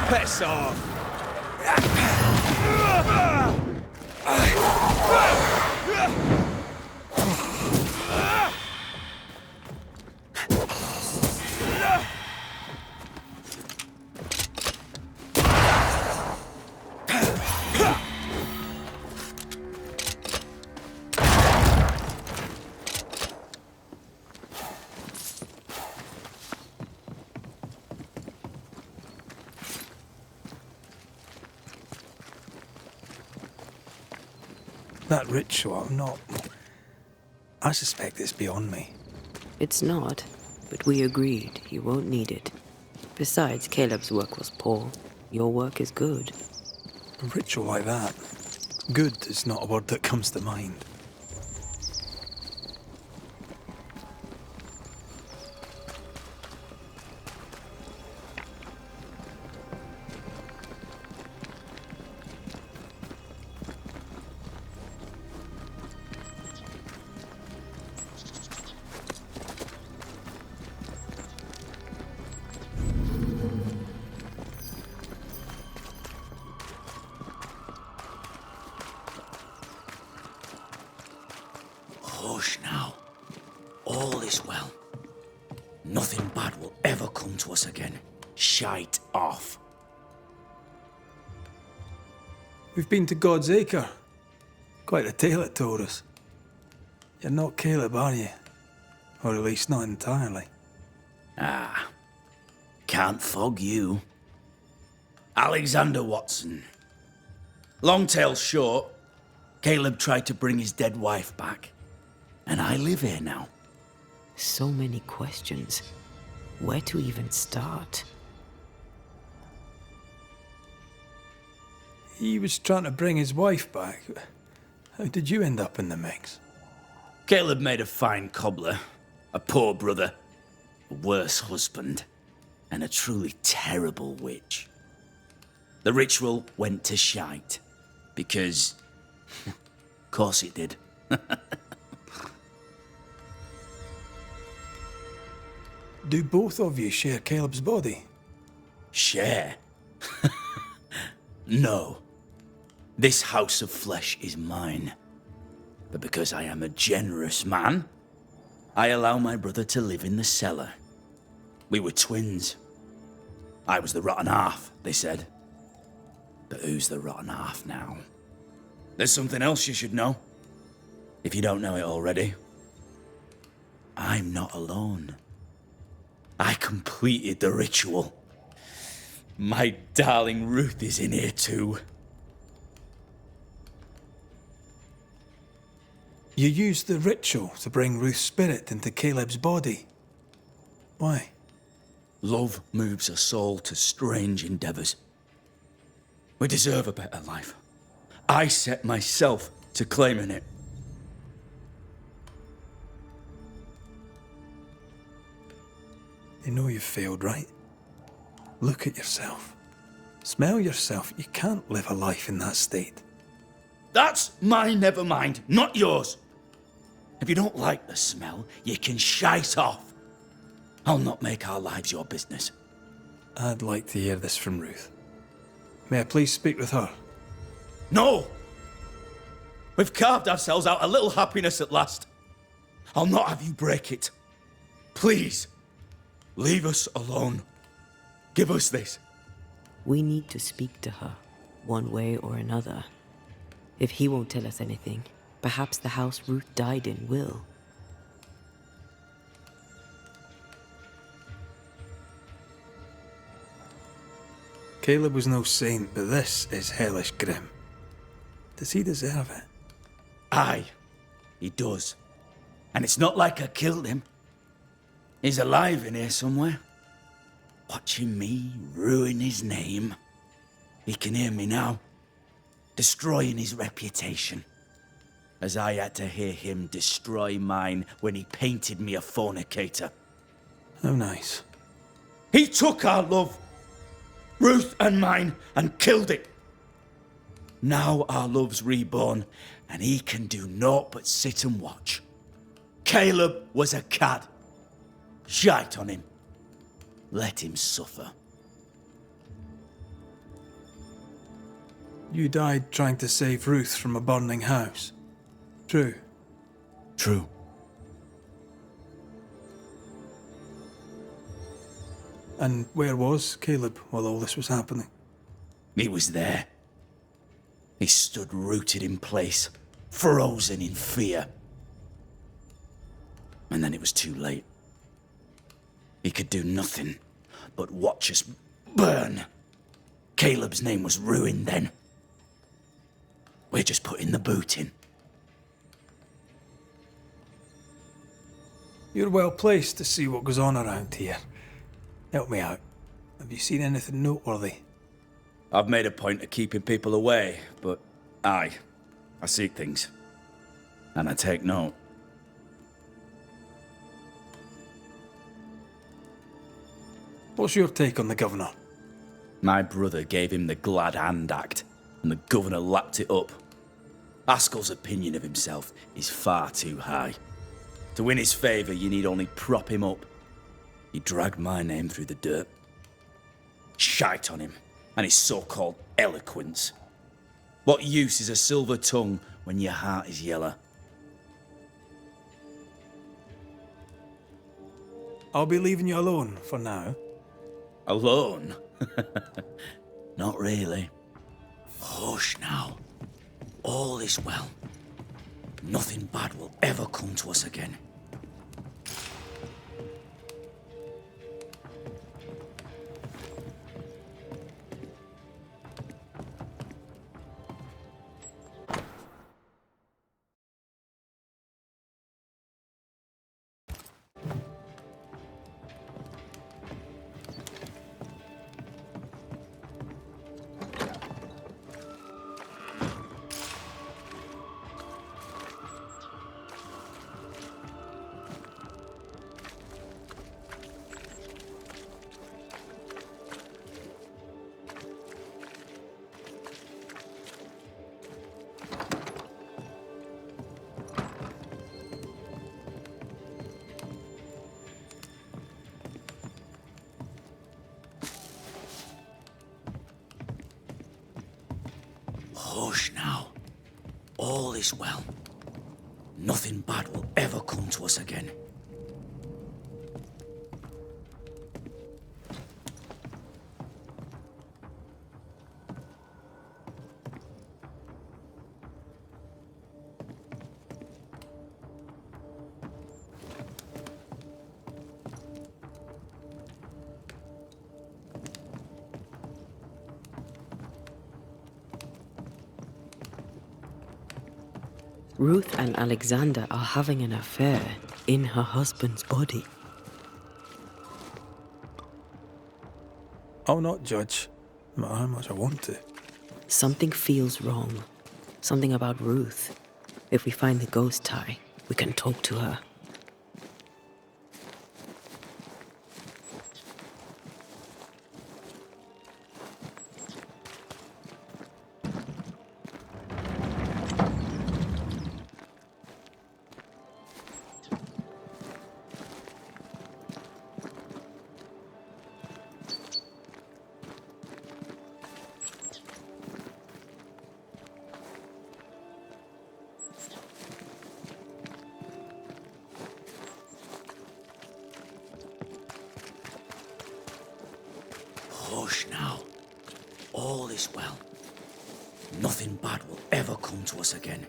Piss off! That ritual, I suspect it's beyond me. It's not, but we agreed you won't need it. Besides, Caleb's work was poor. Your work is good. A ritual like that. Good is not a word that comes to mind. Hush now. All is well. Nothing bad will ever come to us again. Shite off. We've been to God's Acre. Quite a tale it told us. You're not Caleb, are you? Or at least not entirely. Ah. Can't fog you. Alexander Watson. Long tale short, Caleb tried to bring his dead wife back. And I live here now. So many questions. Where to even start? He was trying to bring his wife back. How did you end up in the mix? Caleb made a fine cobbler, a poor brother, a worse husband, and a truly terrible witch. The ritual went to shite, because... of course it did. Do both of you share Caleb's body? Share? No. This house of flesh is mine. But because I am a generous man, I allow my brother to live in the cellar. We were twins. I was the rotten half, they said. But who's the rotten half now? There's something else you should know, if you don't know it already. I'm not alone. I completed the ritual. My darling Ruth is in here too. You used the ritual to bring Ruth's spirit into Caleb's body. Why? Love moves a soul to strange endeavors. We deserve a better life. I set myself to claiming it. You know you've failed, right? Look at yourself. Smell yourself. You can't live a life in that state. That's my never mind, not yours. If you don't like the smell, you can shite off. I'll not make our lives your business. I'd like to hear this from Ruth. May I please speak with her? No! We've carved ourselves out a little happiness at last. I'll not have you break it. Please, leave us alone. Give us this. We need to speak to her, one way or another. If he won't tell us anything, perhaps the house Ruth died in will. Caleb was no saint, but this is hellish grim. Does he deserve it? Aye, he does. And it's not like I killed him. He's alive in here somewhere. Watching me ruin his name. He can hear me now. Destroying his reputation. As I had to hear him destroy mine when he painted me a fornicator. How nice. He took our love, Ruth and mine, and killed it. Now our love's reborn, and he can do naught but sit and watch. Caleb was a cad. Shite on him. Let him suffer. You died trying to save Ruth from a burning house. True. True. And where was Caleb while all this was happening? He was there. He stood rooted in place, frozen in fear. And then it was too late. He could do nothing but watch us burn. Caleb's name was ruined then. We're just putting the boot in. You're well placed to see what goes on around here. Help me out. Have you seen anything noteworthy? I've made a point of keeping people away, but I seek things. And I take note. What's your take on the governor? My brother gave him the Glad Hand Act, and the governor lapped it up. Haskell's opinion of himself is far too high. To win his favour, you need only prop him up. He dragged my name through the dirt. Shite on him, and his so-called eloquence. What use is a silver tongue when your heart is yellow? I'll be leaving you alone for now. Alone? Not really. Hush now. All is well. Nothing bad will ever come to us again. Hush now. All is well. Nothing bad will ever come to us again. Ruth and Alexander are having an affair in her husband's body. I'll not judge, no matter how much I want to. Something feels wrong. Something about Ruth. If we find the ghost tie, we can talk to her. Hush now. All is well. Nothing bad will ever come to us again.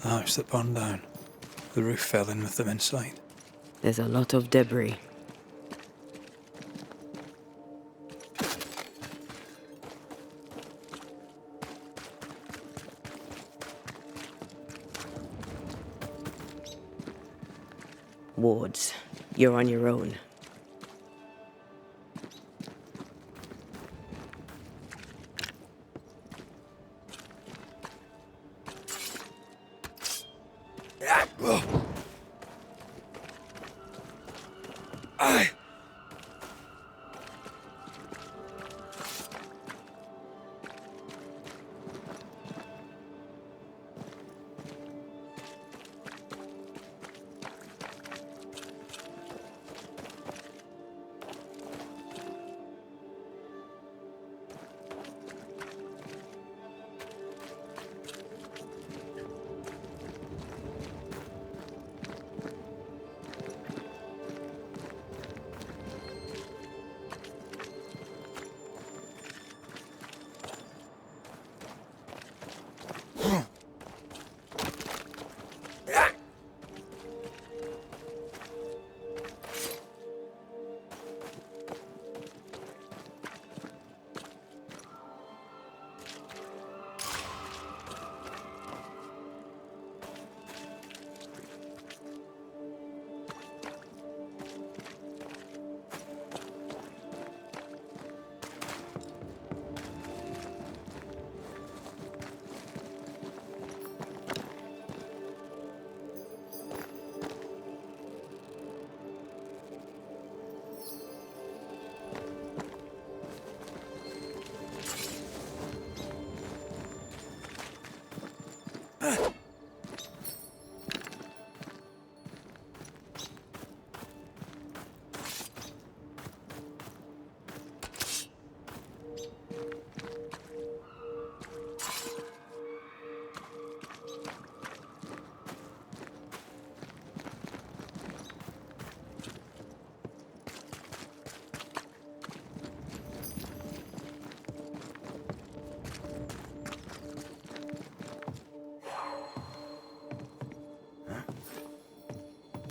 The house that burned down. The roof fell in with them inside. There's a lot of debris. Wards, you're on your own.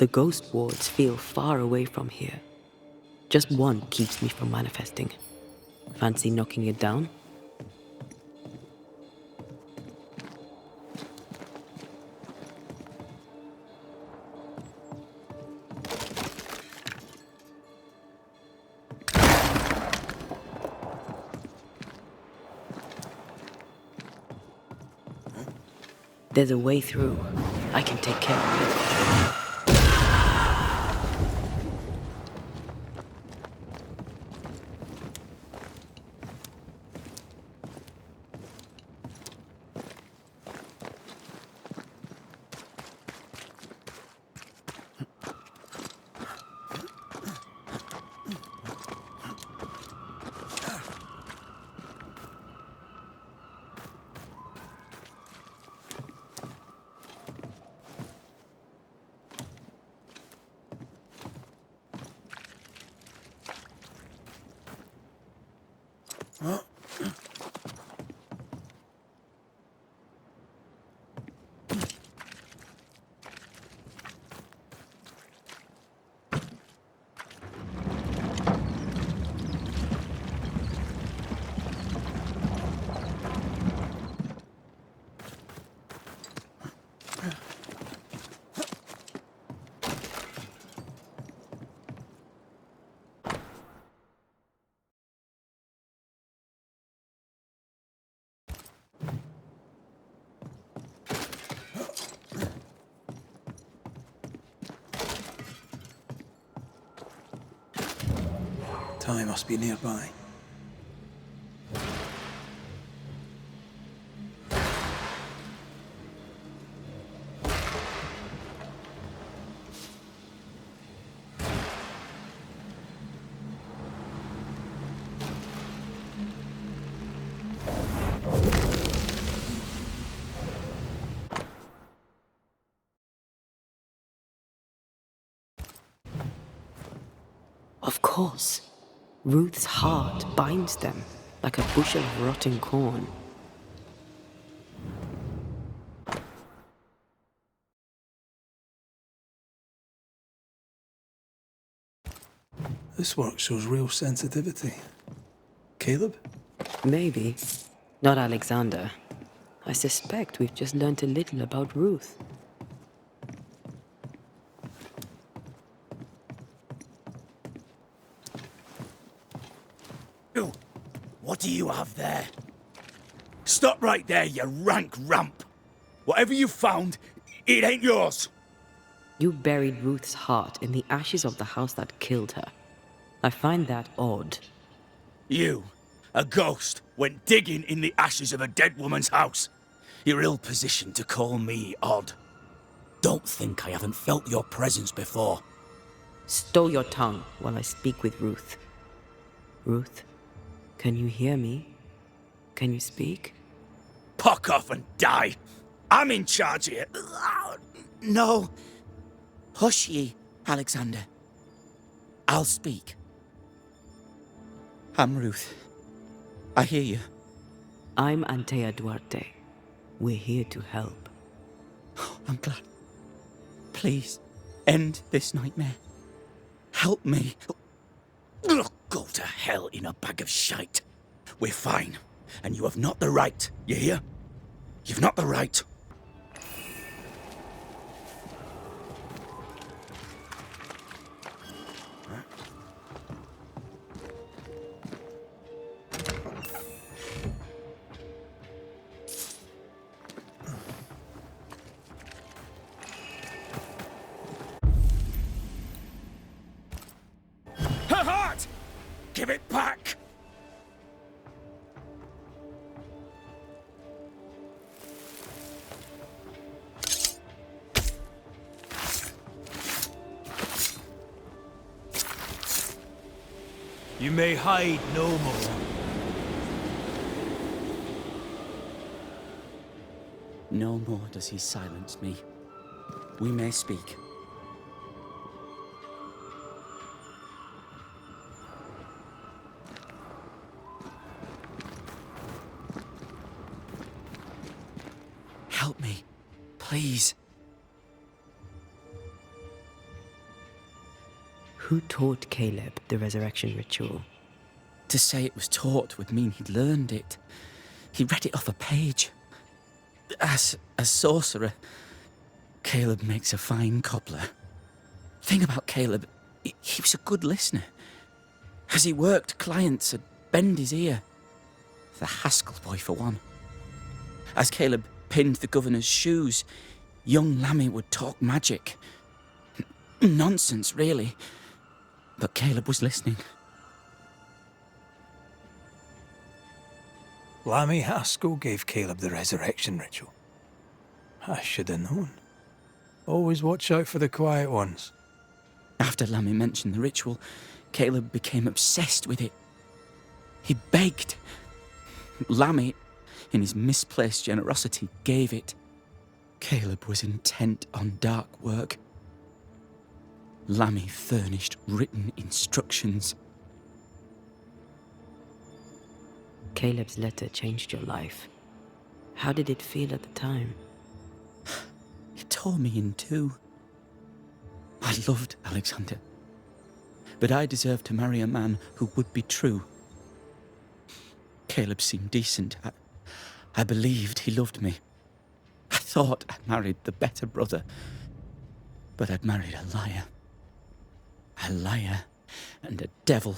the ghost wards feel far away from here. Just one keeps me from manifesting. Fancy knocking it down? There's a way through. I can take care of it. Ty must be nearby. Of course. Ruth's heart binds them like a bushel of rotting corn. This work shows real sensitivity. Caleb? Maybe. Not Alexander. I suspect we've just learned a little about Ruth. What do you have there? Stop right there, you rank rump! Whatever you found, it ain't yours! You buried Ruth's heart in the ashes of the house that killed her. I find that odd. You, a ghost, went digging in the ashes of a dead woman's house. You're ill-positioned to call me odd. Don't think I haven't felt your presence before. Stow your tongue while I speak with Ruth. Ruth, can you hear me? Can you speak? Puck off and die! I'm in charge here. No. Hush ye, Alexander. I'll speak. I'm Ruth. I hear you. I'm Antea Duarte. We're here to help. I'm glad. Please, end this nightmare. Help me. Go to hell in a bag of shite. We're fine, and you have not the right, you hear? You've not the right. Her heart! Give it back! You may hide no more. No more does he silence me. We may speak. Help me, please. Who taught Caleb the resurrection ritual? To say it was taught would mean he'd learned it. He read it off a page. As a sorcerer, Caleb makes a fine cobbler. Thing about Caleb, he was a good listener. As he worked, clients would bend his ear. The Haskell boy, for one. As Caleb pinned the governor's shoes, young Lammy would talk magic. Nonsense, really. But Caleb was listening. Lammy Haskell gave Caleb the resurrection ritual. I should have known. Always watch out for the quiet ones. After Lammy mentioned the ritual, Caleb became obsessed with it. He begged. Lammy, in his misplaced generosity, gave it. Caleb was intent on dark work. Lammy furnished written instructions. Caleb's letter changed your life. How did it feel at the time? It tore me in two. I loved Alexander, but I deserved to marry a man who would be true. Caleb seemed decent. I believed he loved me. I thought I married the better brother, but I'd married a liar. A liar and a devil.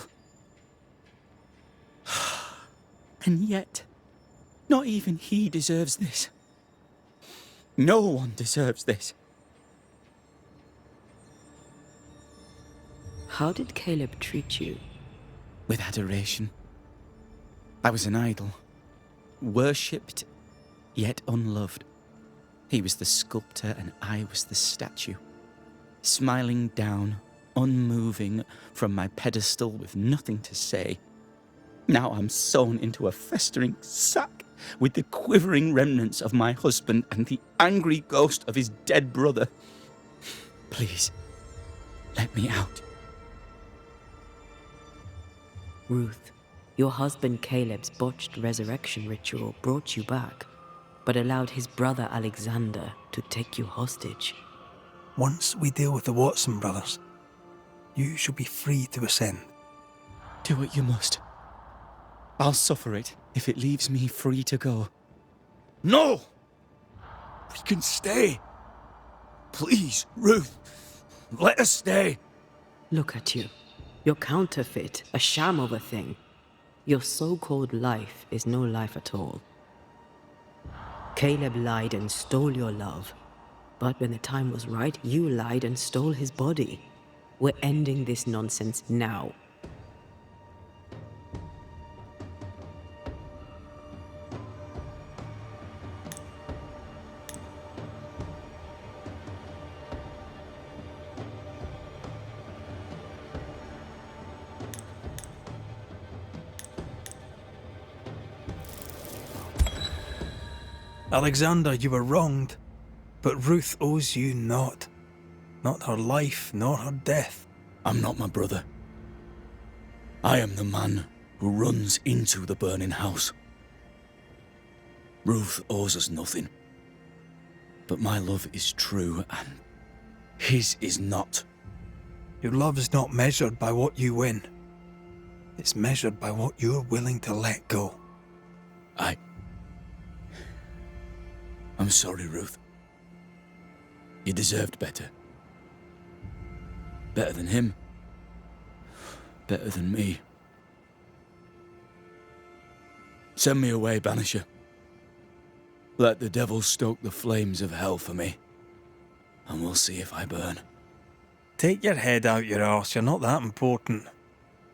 And yet, not even he deserves this. No one deserves this. How did Caleb treat you? With adoration. I was an idol. Worshipped, yet unloved. He was the sculptor and I was the statue. Smiling down, unmoving from my pedestal with nothing to say. Now I'm sewn into a festering sack with the quivering remnants of my husband and the angry ghost of his dead brother. Please, let me out. Ruth, your husband Caleb's botched resurrection ritual brought you back, but allowed his brother Alexander to take you hostage. Once we deal with the Watson brothers, you shall be free to ascend. Do what you must. I'll suffer it if it leaves me free to go. No! We can stay. Please, Ruth, let us stay. Look at you. You're counterfeit, a sham of a thing. Your so-called life is no life at all. Caleb lied and stole your love. But when the time was right, you lied and stole his body. We're ending this nonsense now. Alexander, you were wronged, but Ruth owes you naught. Not her life, nor her death. I'm not my brother. I am the man who runs into the burning house. Ruth owes us nothing. But my love is true, and his is not. Your love's not measured by what you win. It's measured by what you're willing to let go. I'm sorry, Ruth. You deserved better. Better than him. Better than me. Send me away, Banisher. Let the devil stoke the flames of hell for me, and we'll see if I burn. Take your head out your arse, you're not that important.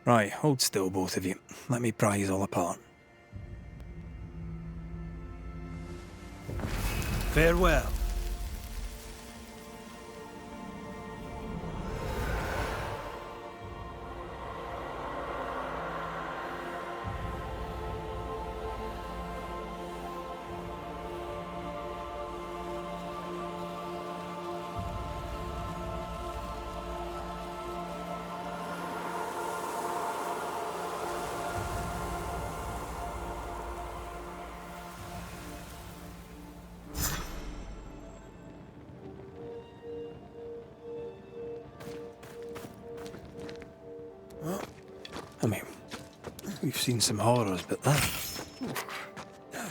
Right, hold still, both of you. Let me pry you all apart. Farewell. I mean, we've seen some horrors, but that...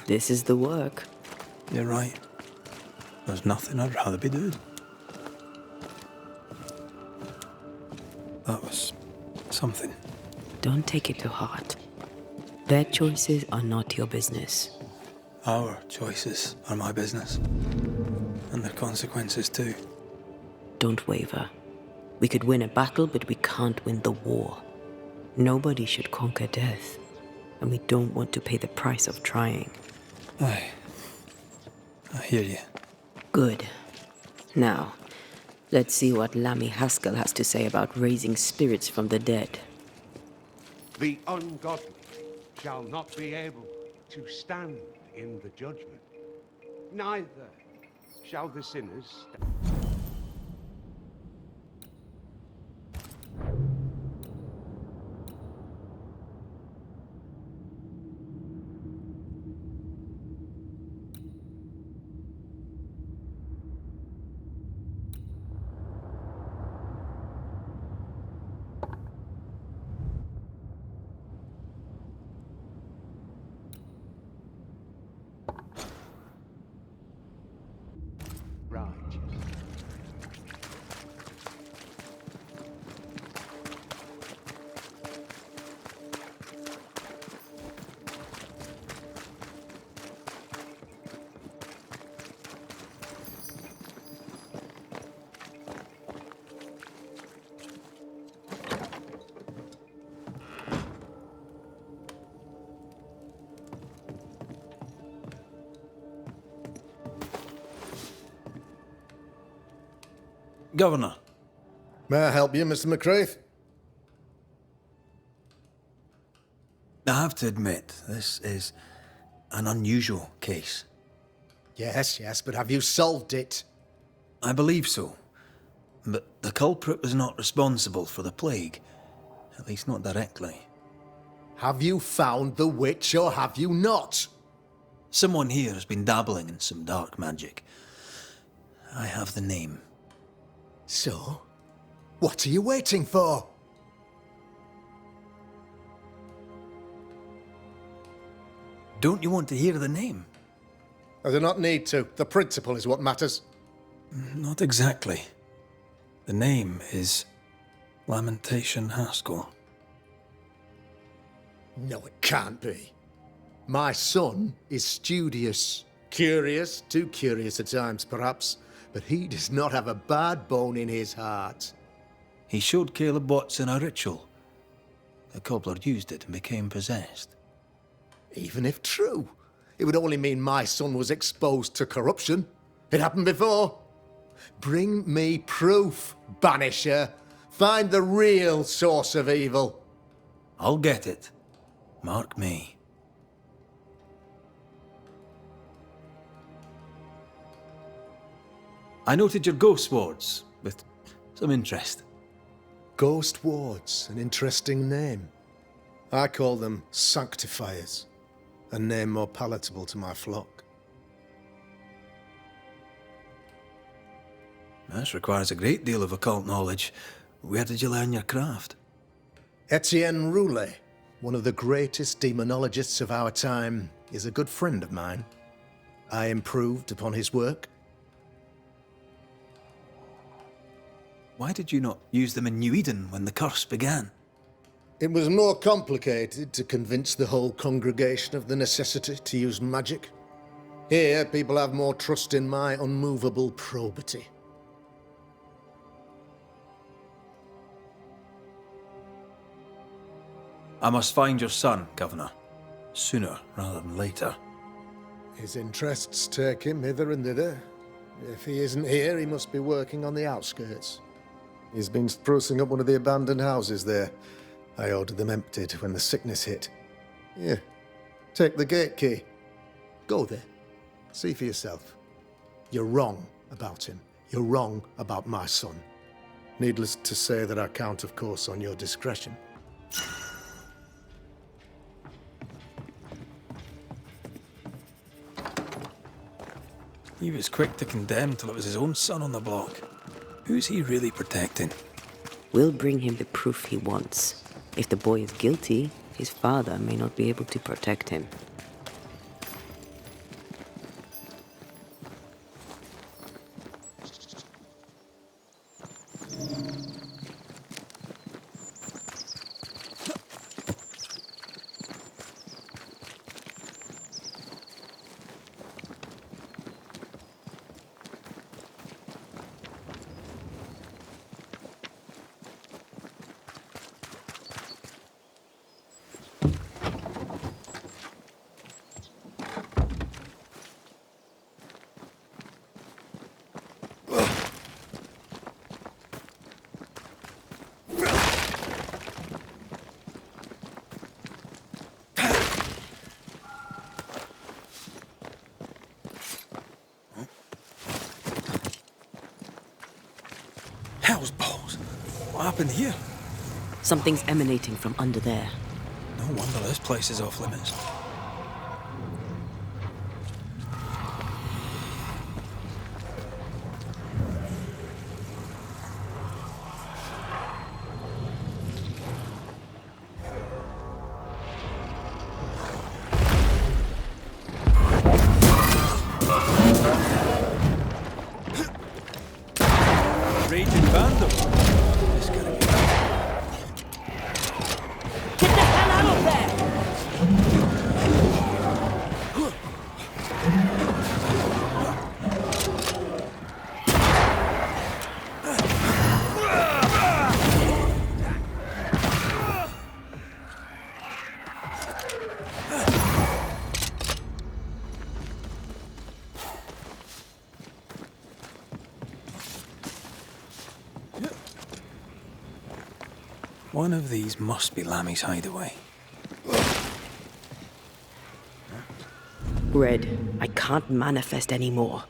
This is the work. You're right. There's nothing I'd rather be doing. That was something. Don't take it to heart. Their choices are not your business. Our choices are my business. And their consequences too. Don't waver. We could win a battle, but we can't win the war. Nobody should conquer death. And we don't want to pay the price of trying. Aye. I hear you. Good. Now, let's see what Lammy Haskell has to say about raising spirits from the dead. The ungodly shall not be able to stand in the judgment. Neither shall the sinners stand. Governor. May I help you, Mr. McCraith? I have to admit, this is an unusual case. Yes, but have you solved it? I believe so. But the culprit was not responsible for the plague. At least not directly. Have you found the witch or have you not? Someone here has been dabbling in some dark magic. I have the name. So, what are you waiting for? Don't you want to hear the name? I do not need to. The principle is what matters. Not exactly. The name is Lamentation Haskell. No, it can't be. My son is studious. Curious, too curious at times, perhaps. But he does not have a bad bone in his heart. He showed Caleb Watson a ritual. The cobbler used it and became possessed. Even if true, it would only mean my son was exposed to corruption. It happened before. Bring me proof, Banisher. Find the real source of evil. I'll get it. Mark me. I noted your ghost wards with some interest. Ghost wards, an interesting name. I call them sanctifiers, a name more palatable to my flock. This requires a great deal of occult knowledge. Where did you learn your craft? Etienne Roulet, one of the greatest demonologists of our time, is a good friend of mine. I improved upon his work. Why did you not use them in New Eden when the curse began? It was more complicated to convince the whole congregation of the necessity to use magic. Here, people have more trust in my unmovable probity. I must find your son, Governor. Sooner rather than later. His interests take him hither and thither. If he isn't here, he must be working on the outskirts. He's been sprucing up one of the abandoned houses there. I ordered them emptied when the sickness hit. Here, take the gate key. Go there. See for yourself. You're wrong about him. You're wrong about my son. Needless to say that I count, of course, on your discretion. He was quick to condemn till it was his own son on the block. Who's he really protecting? We'll bring him the proof he wants. If the boy is guilty, his father may not be able to protect him. Hell's balls. What happened here? Something's emanating from under there. No wonder this place is off limits. Raging vandal. This gotta be Get the hell out of there! One of these must be Lammy's hideaway. Red, I can't manifest anymore.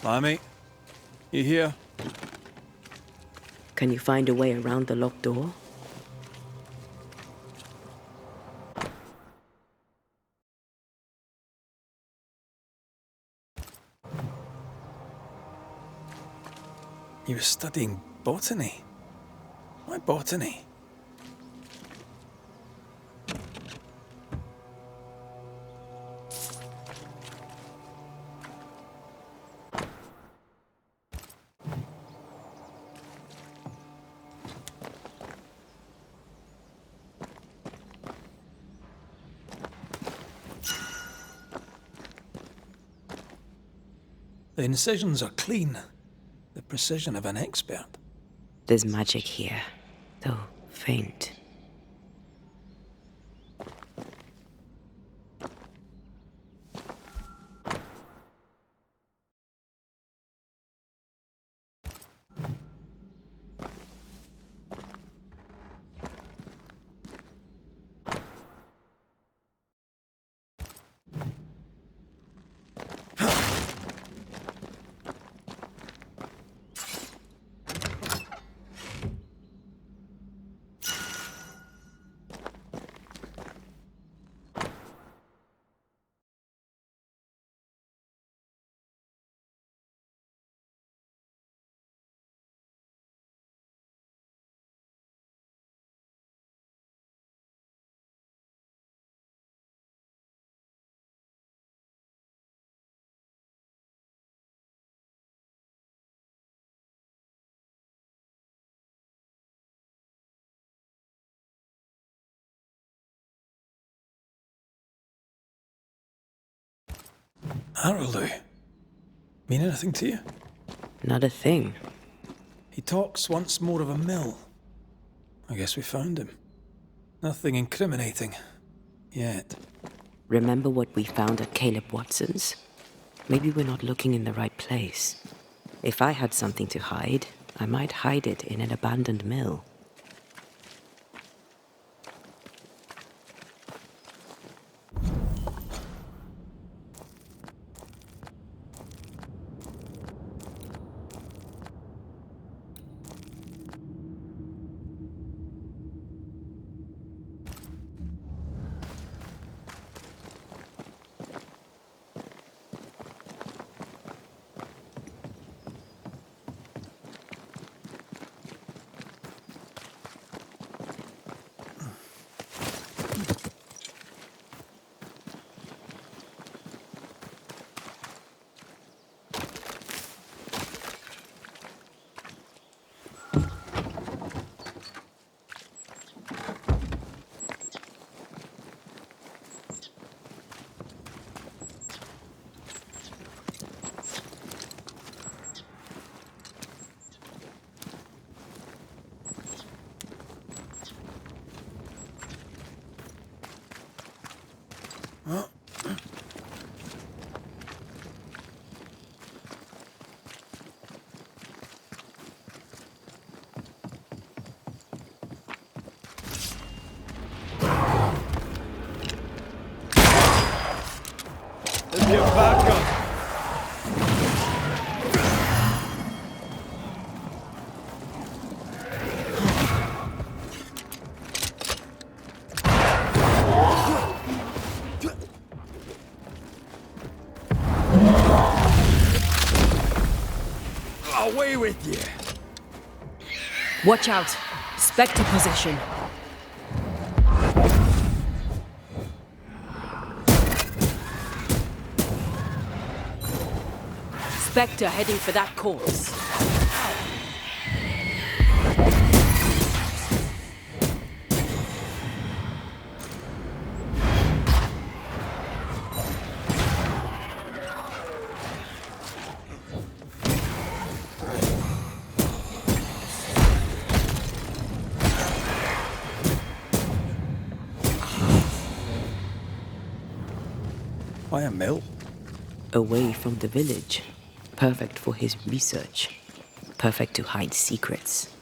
Lammy, you here? Can you find a way around the locked door? You were studying botany. Why botany? The incisions are clean. The precision of an expert. There's magic here, though faint. Arrowloo. Mean anything to you? Not a thing. He talks once more of a mill. I guess we found him. Nothing incriminating. Yet. Remember what we found at Caleb Watson's? Maybe we're not looking in the right place. If I had something to hide, I might hide it in an abandoned mill. Your backup. Away with you! Watch out! Spectre position. Spectre heading for that corpse. Why a mill? Away from the village. Perfect for his research. Perfect to hide secrets.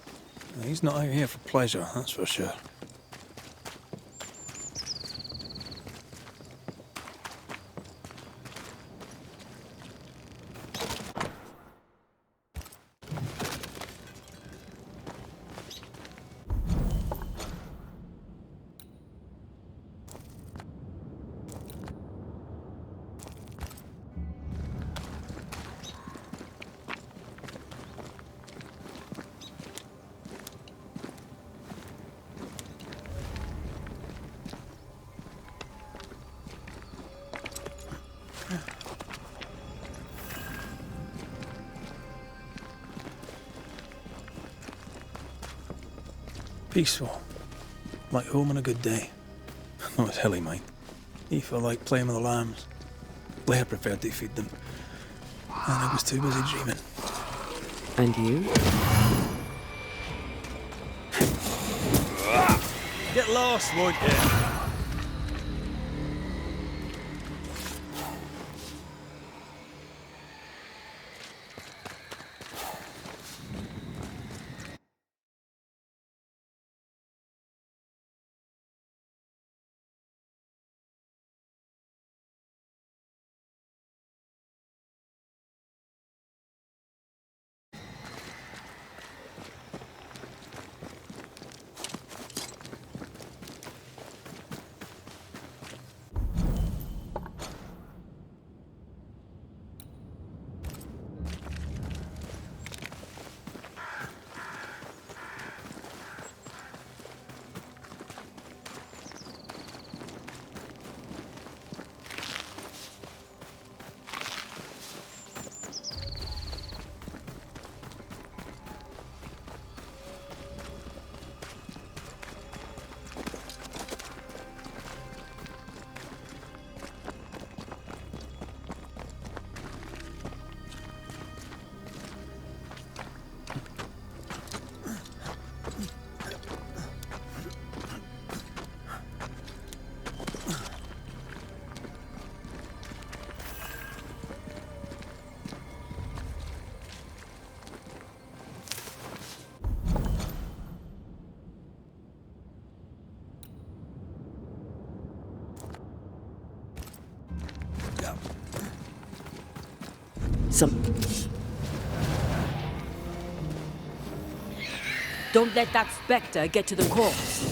He's not out here for pleasure, that's for sure. Peaceful. Like home on a good day. Not as Hilly might. He felt like playing with the lambs. Blair preferred to feed them. And I was too busy dreaming. And you? Get lost, won't you? Don't let that specter get to the corpse.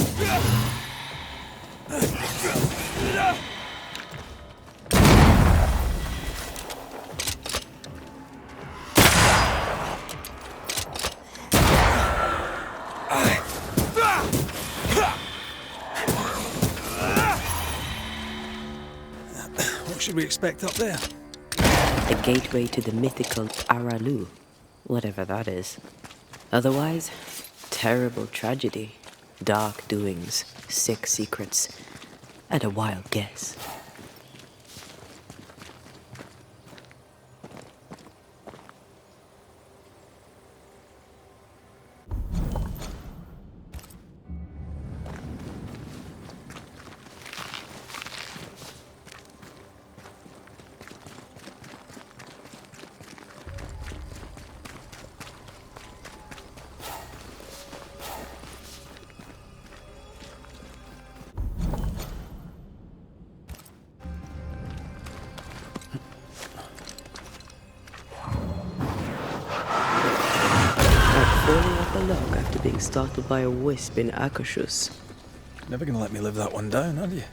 What should we expect up there? The gateway to the mythical Aralu, whatever that is. Otherwise, terrible tragedy, dark doings, sick secrets, and a wild guess. Falling off a log after being startled by a wisp in Akashus. Never gonna let me live that one down, are you?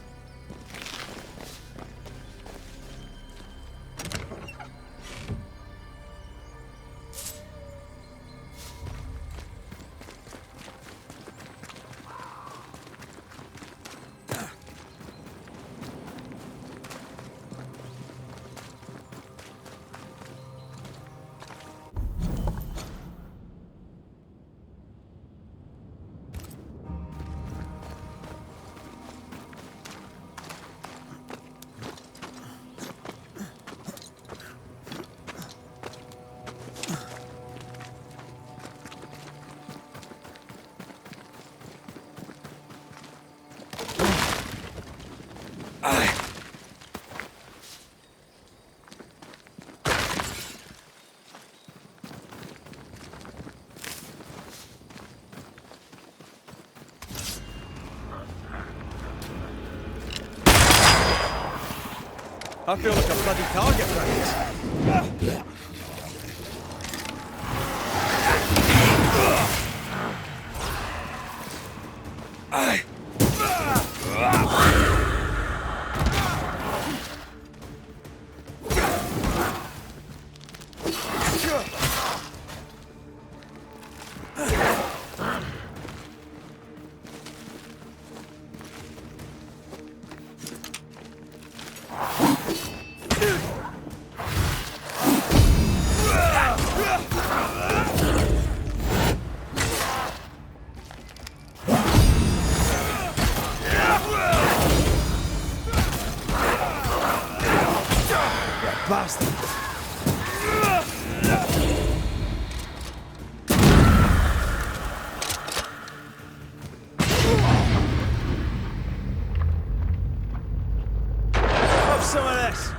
I feel like a bloody target practice. Bastard. Have some of this.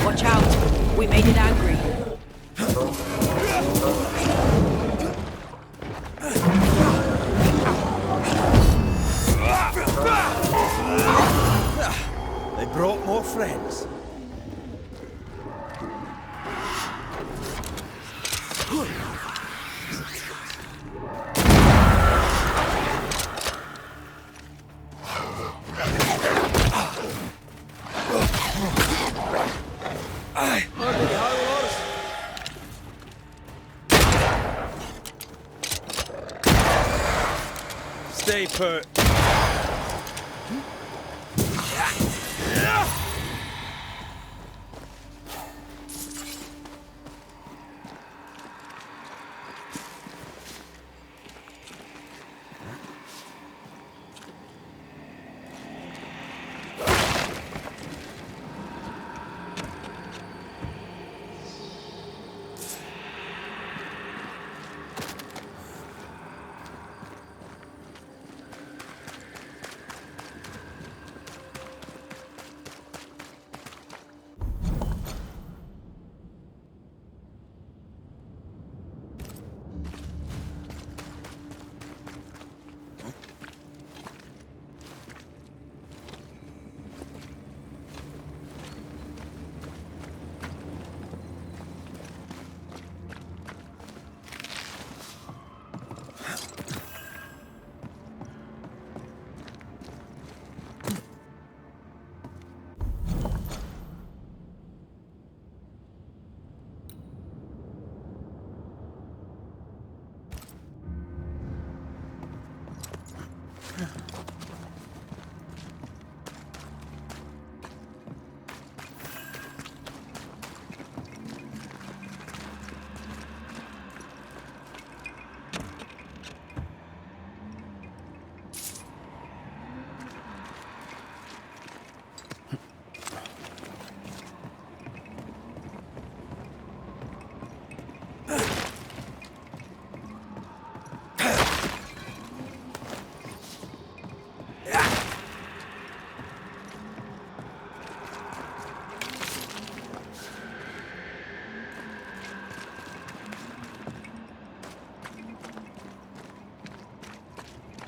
Watch out! We made it angry. They brought more friends. Stay put.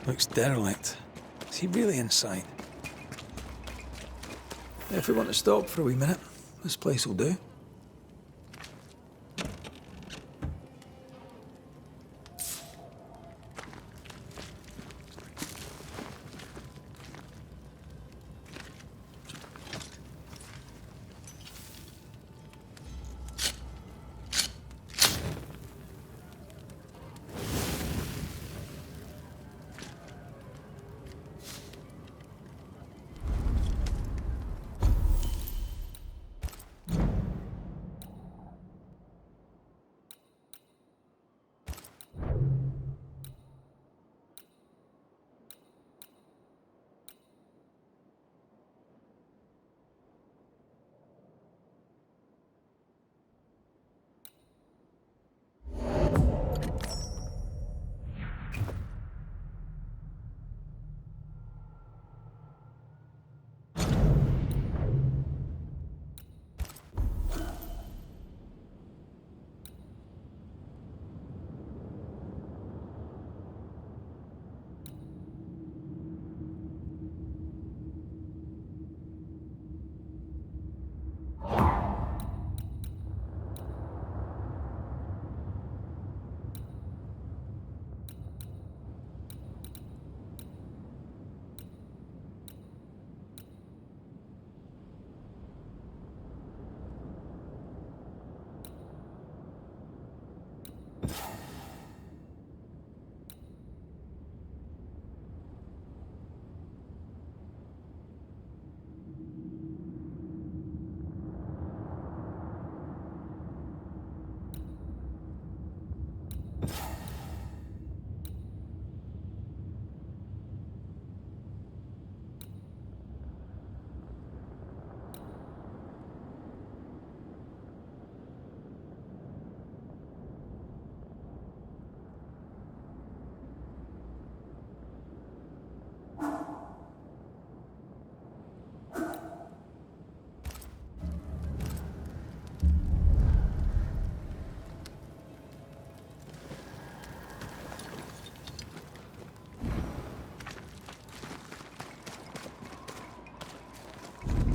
Looks derelict. Is he really inside? If we want to stop for a wee minute, this place will do.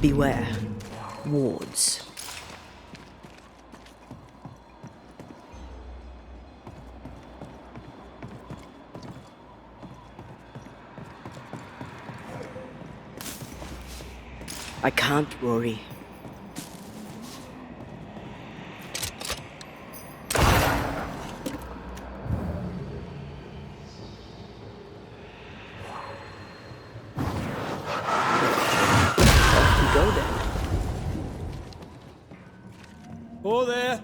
Beware. Wards. I can't, Rory. Off you go then. Oh there!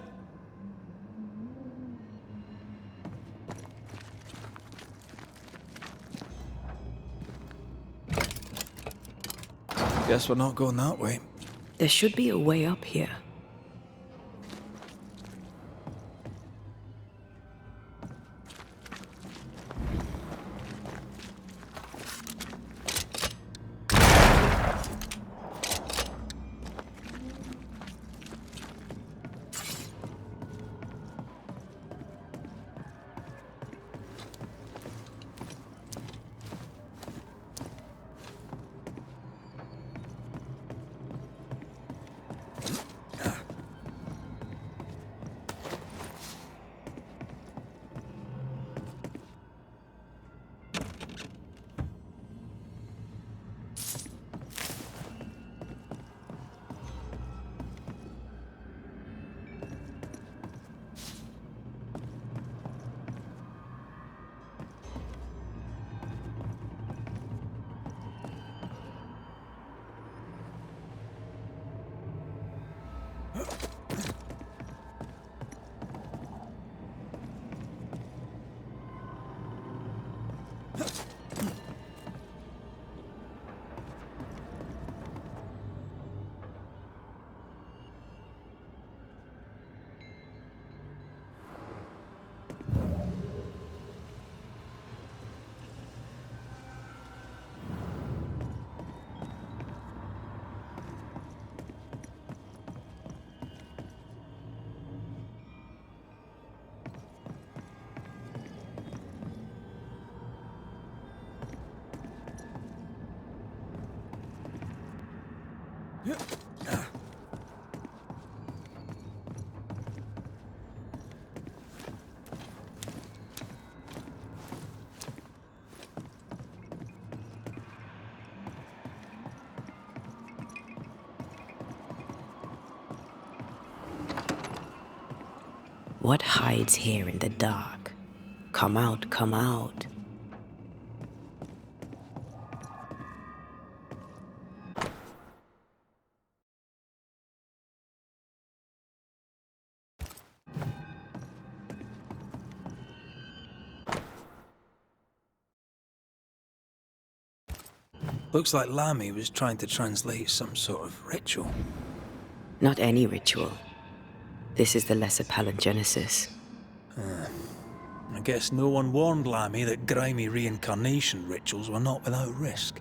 Guess we're not going that way. There should be a way up here. What hides here in the dark? Come out, come out. Looks like Lammy was trying to translate some sort of ritual. Not any ritual. This is the lesser palingenesis. I guess no one warned Lammy that grimy reincarnation rituals were not without risk.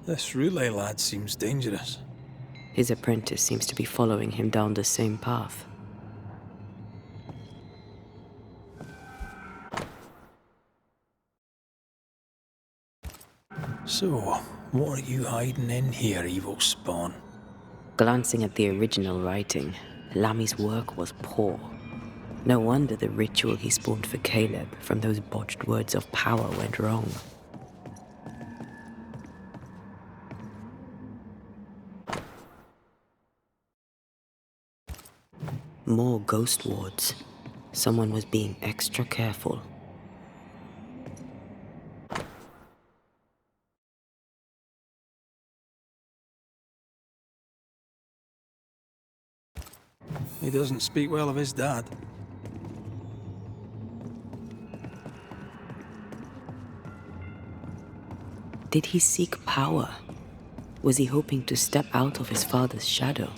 This relay lad seems dangerous. His apprentice seems to be following him down the same path. So, what are you hiding in here, evil spawn? Glancing at the original writing, Lammy's work was poor. No wonder the ritual he spawned for Caleb from those botched words of power went wrong. More ghost wards. Someone was being extra careful. He doesn't speak well of his dad. Did he seek power? Was he hoping to step out of his father's shadow?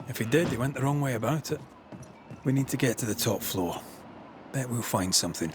If he did, he went the wrong way about it. We need to get to the top floor. Bet we'll find something.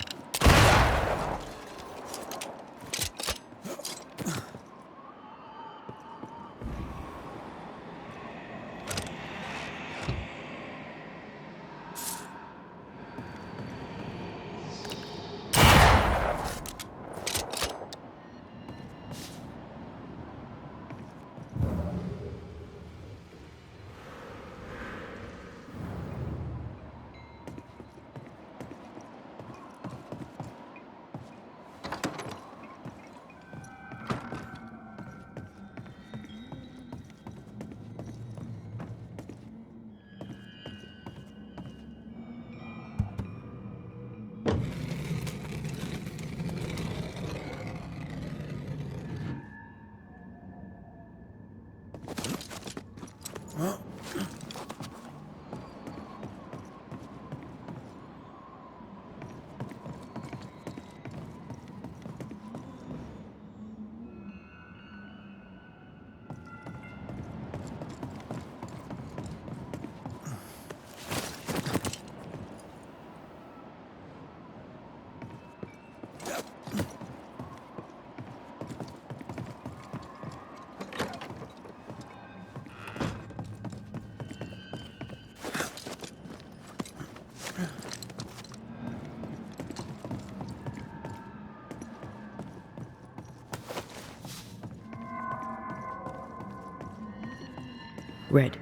Red,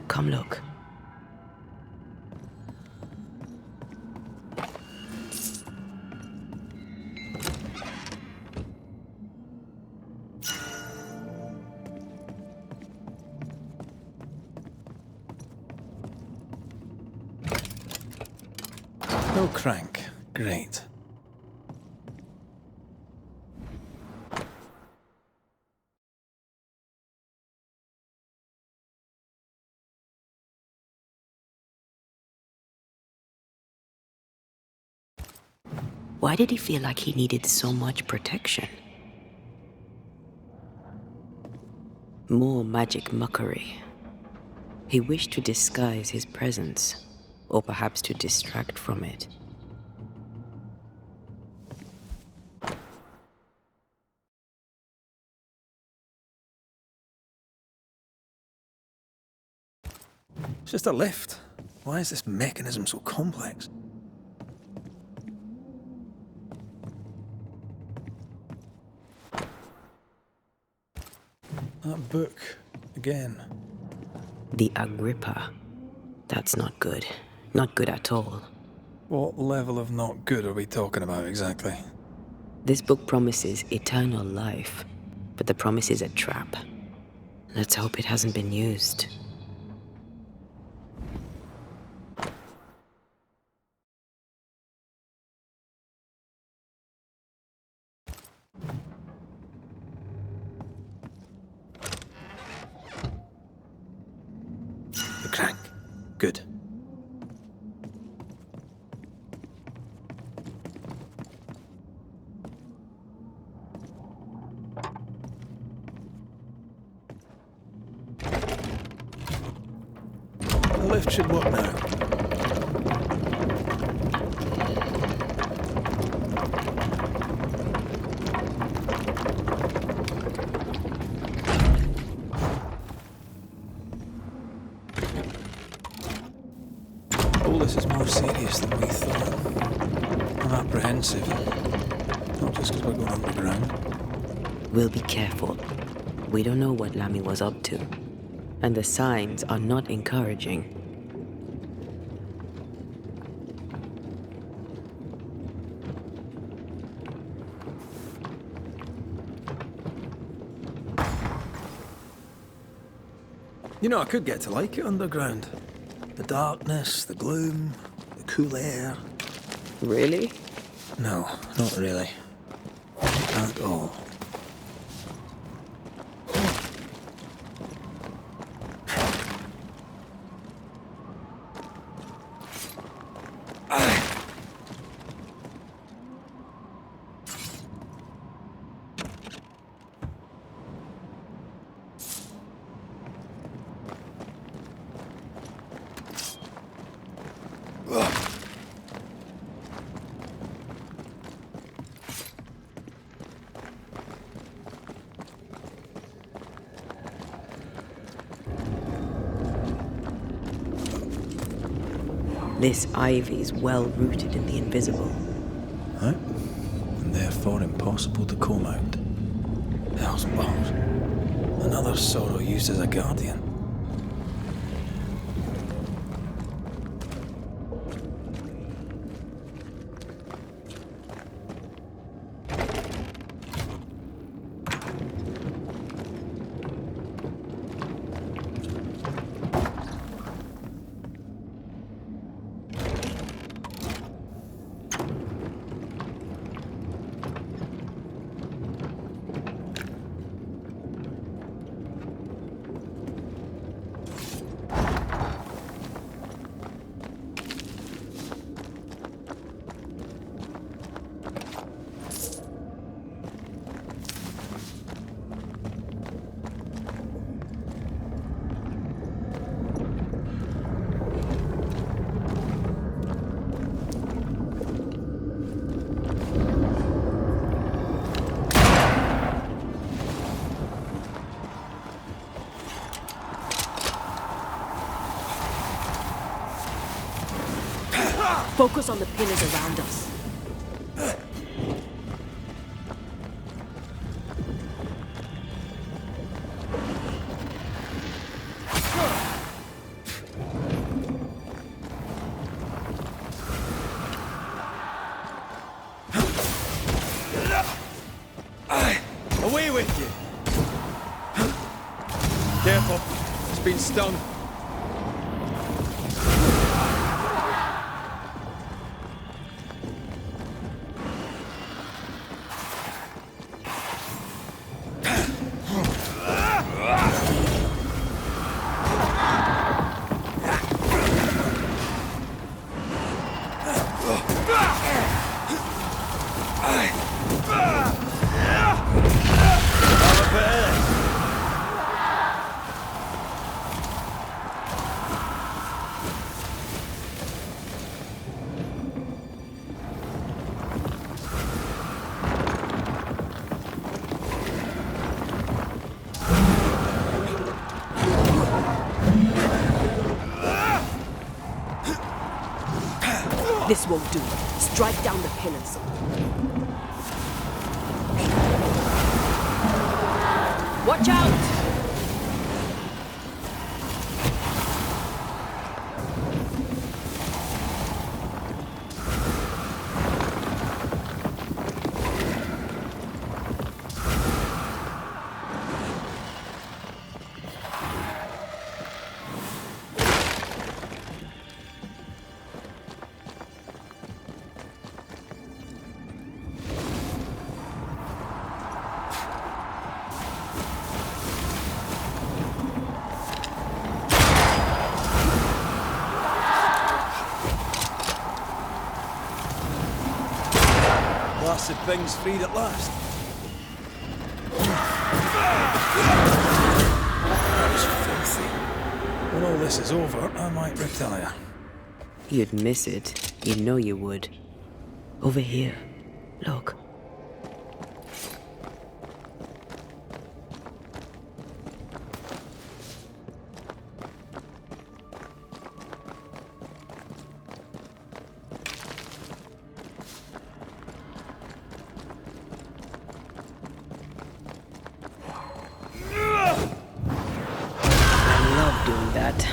come look. No crank. Great. Why did he feel like he needed so much protection? More magic muckery. He wished to disguise his presence, or perhaps to distract from it. It's just a lift. Why is this mechanism so complex? That book, again. The Agrippa. That's not good. Not good at all. What level of not good are we talking about exactly? This book promises eternal life, but the promise is a trap. Let's hope it hasn't been used. The crank. Good. The lift should work now. All this is more serious than we thought. I'm apprehensive. Not just because we're going underground. We'll be careful. We don't know what Lammy was up to, and the signs are not encouraging. You know, I could get to like it underground. The darkness, the gloom, the cool air. Really? No, not really. At all. This ivy's well rooted in the invisible. Right? And therefore impossible to comb out. Hell's balls. Another sorrow used as a guardian. Focus on the pillars around us. stung. This won't do. Strike down the pillars. Watch out! Blasted thing's freed at last. That was filthy. When all this is over, I might retire. You'd miss it. You know you would. Over here. Look. I love doing that.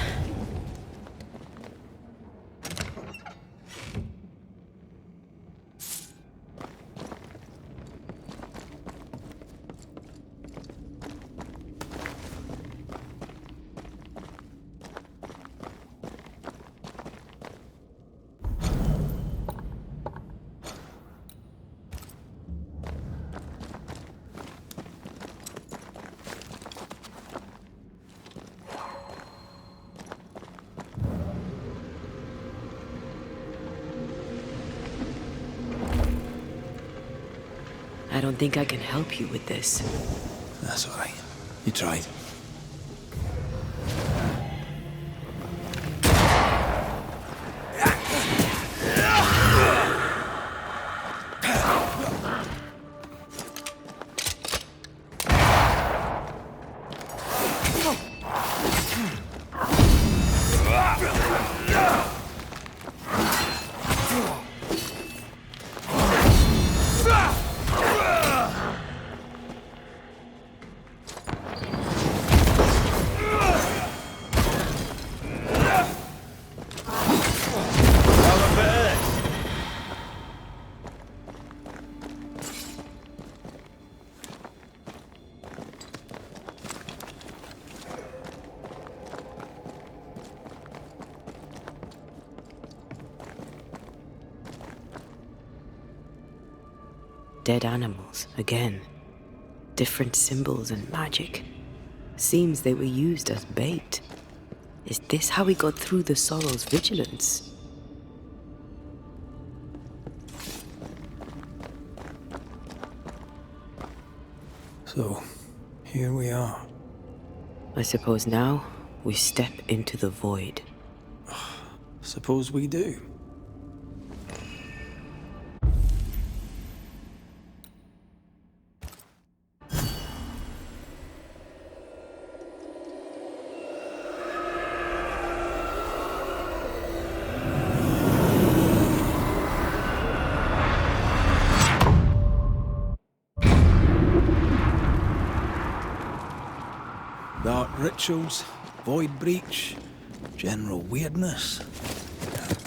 I don't think I can help you with this. That's all right. You tried. Dead animals, again. Different symbols and magic. Seems they were used as bait. Is this how we got through the Sorrow's vigilance? So, here we are. I suppose now we step into the void. Suppose we do. Dark rituals, void breach, general weirdness.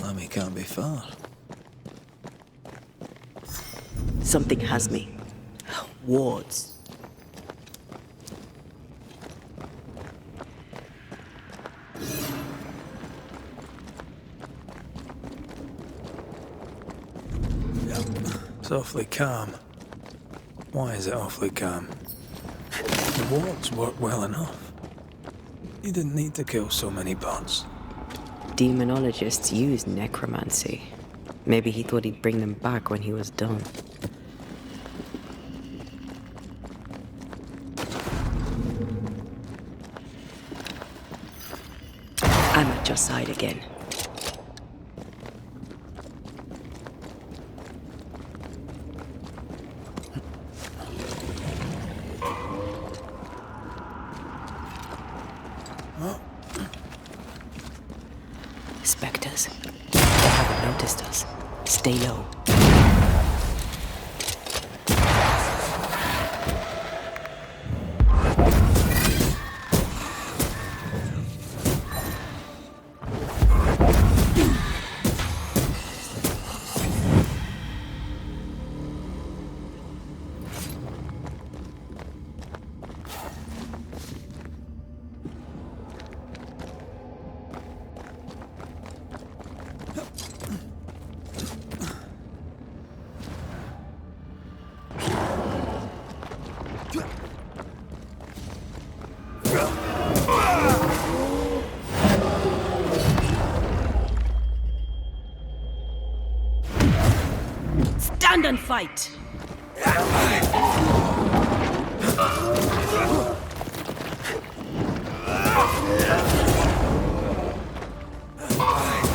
Lemmy can't be far. Something has me. Wards. It's awfully calm. Why is it awfully calm? The wards work well enough. You didn't need to kill so many bots. Demonologists use necromancy. Maybe he thought he'd bring them back when he was done. I'm at your side again. Specters. They haven't noticed us. Stay low. Stand and fight!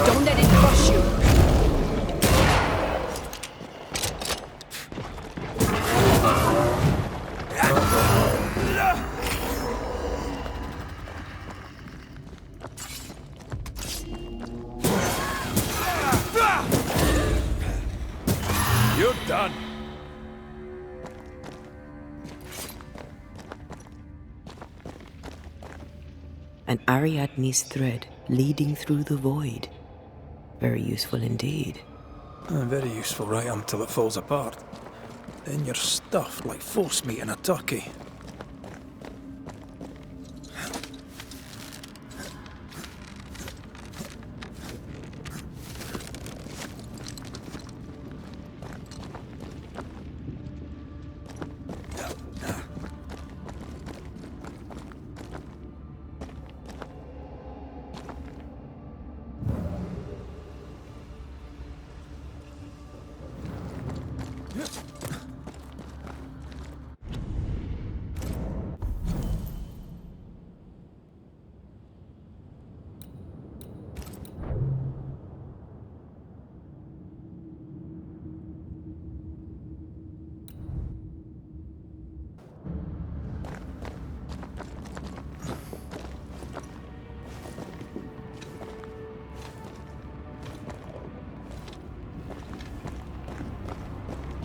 Don't let it crush you! You're done. An Ariadne's thread leading through the void. Very useful indeed. Very useful right until it falls apart. Then you're stuffed like force meat in a turkey.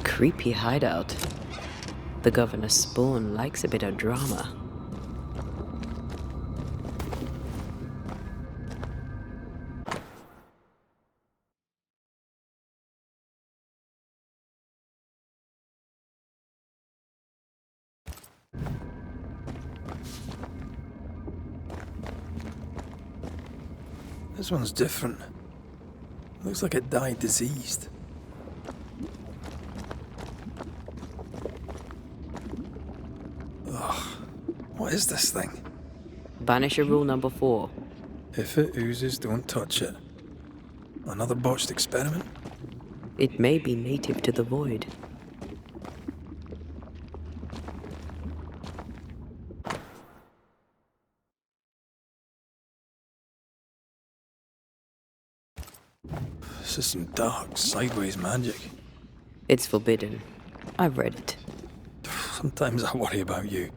Creepy hideout. The governor's spawn likes a bit of drama. This one's different. Looks like it died diseased. Ugh. What is this thing? Banisher rule number 4. If it oozes, don't touch it. Another botched experiment? It may be native to the void. This is some dark, sideways magic. It's forbidden. I've read it. Sometimes I worry about you.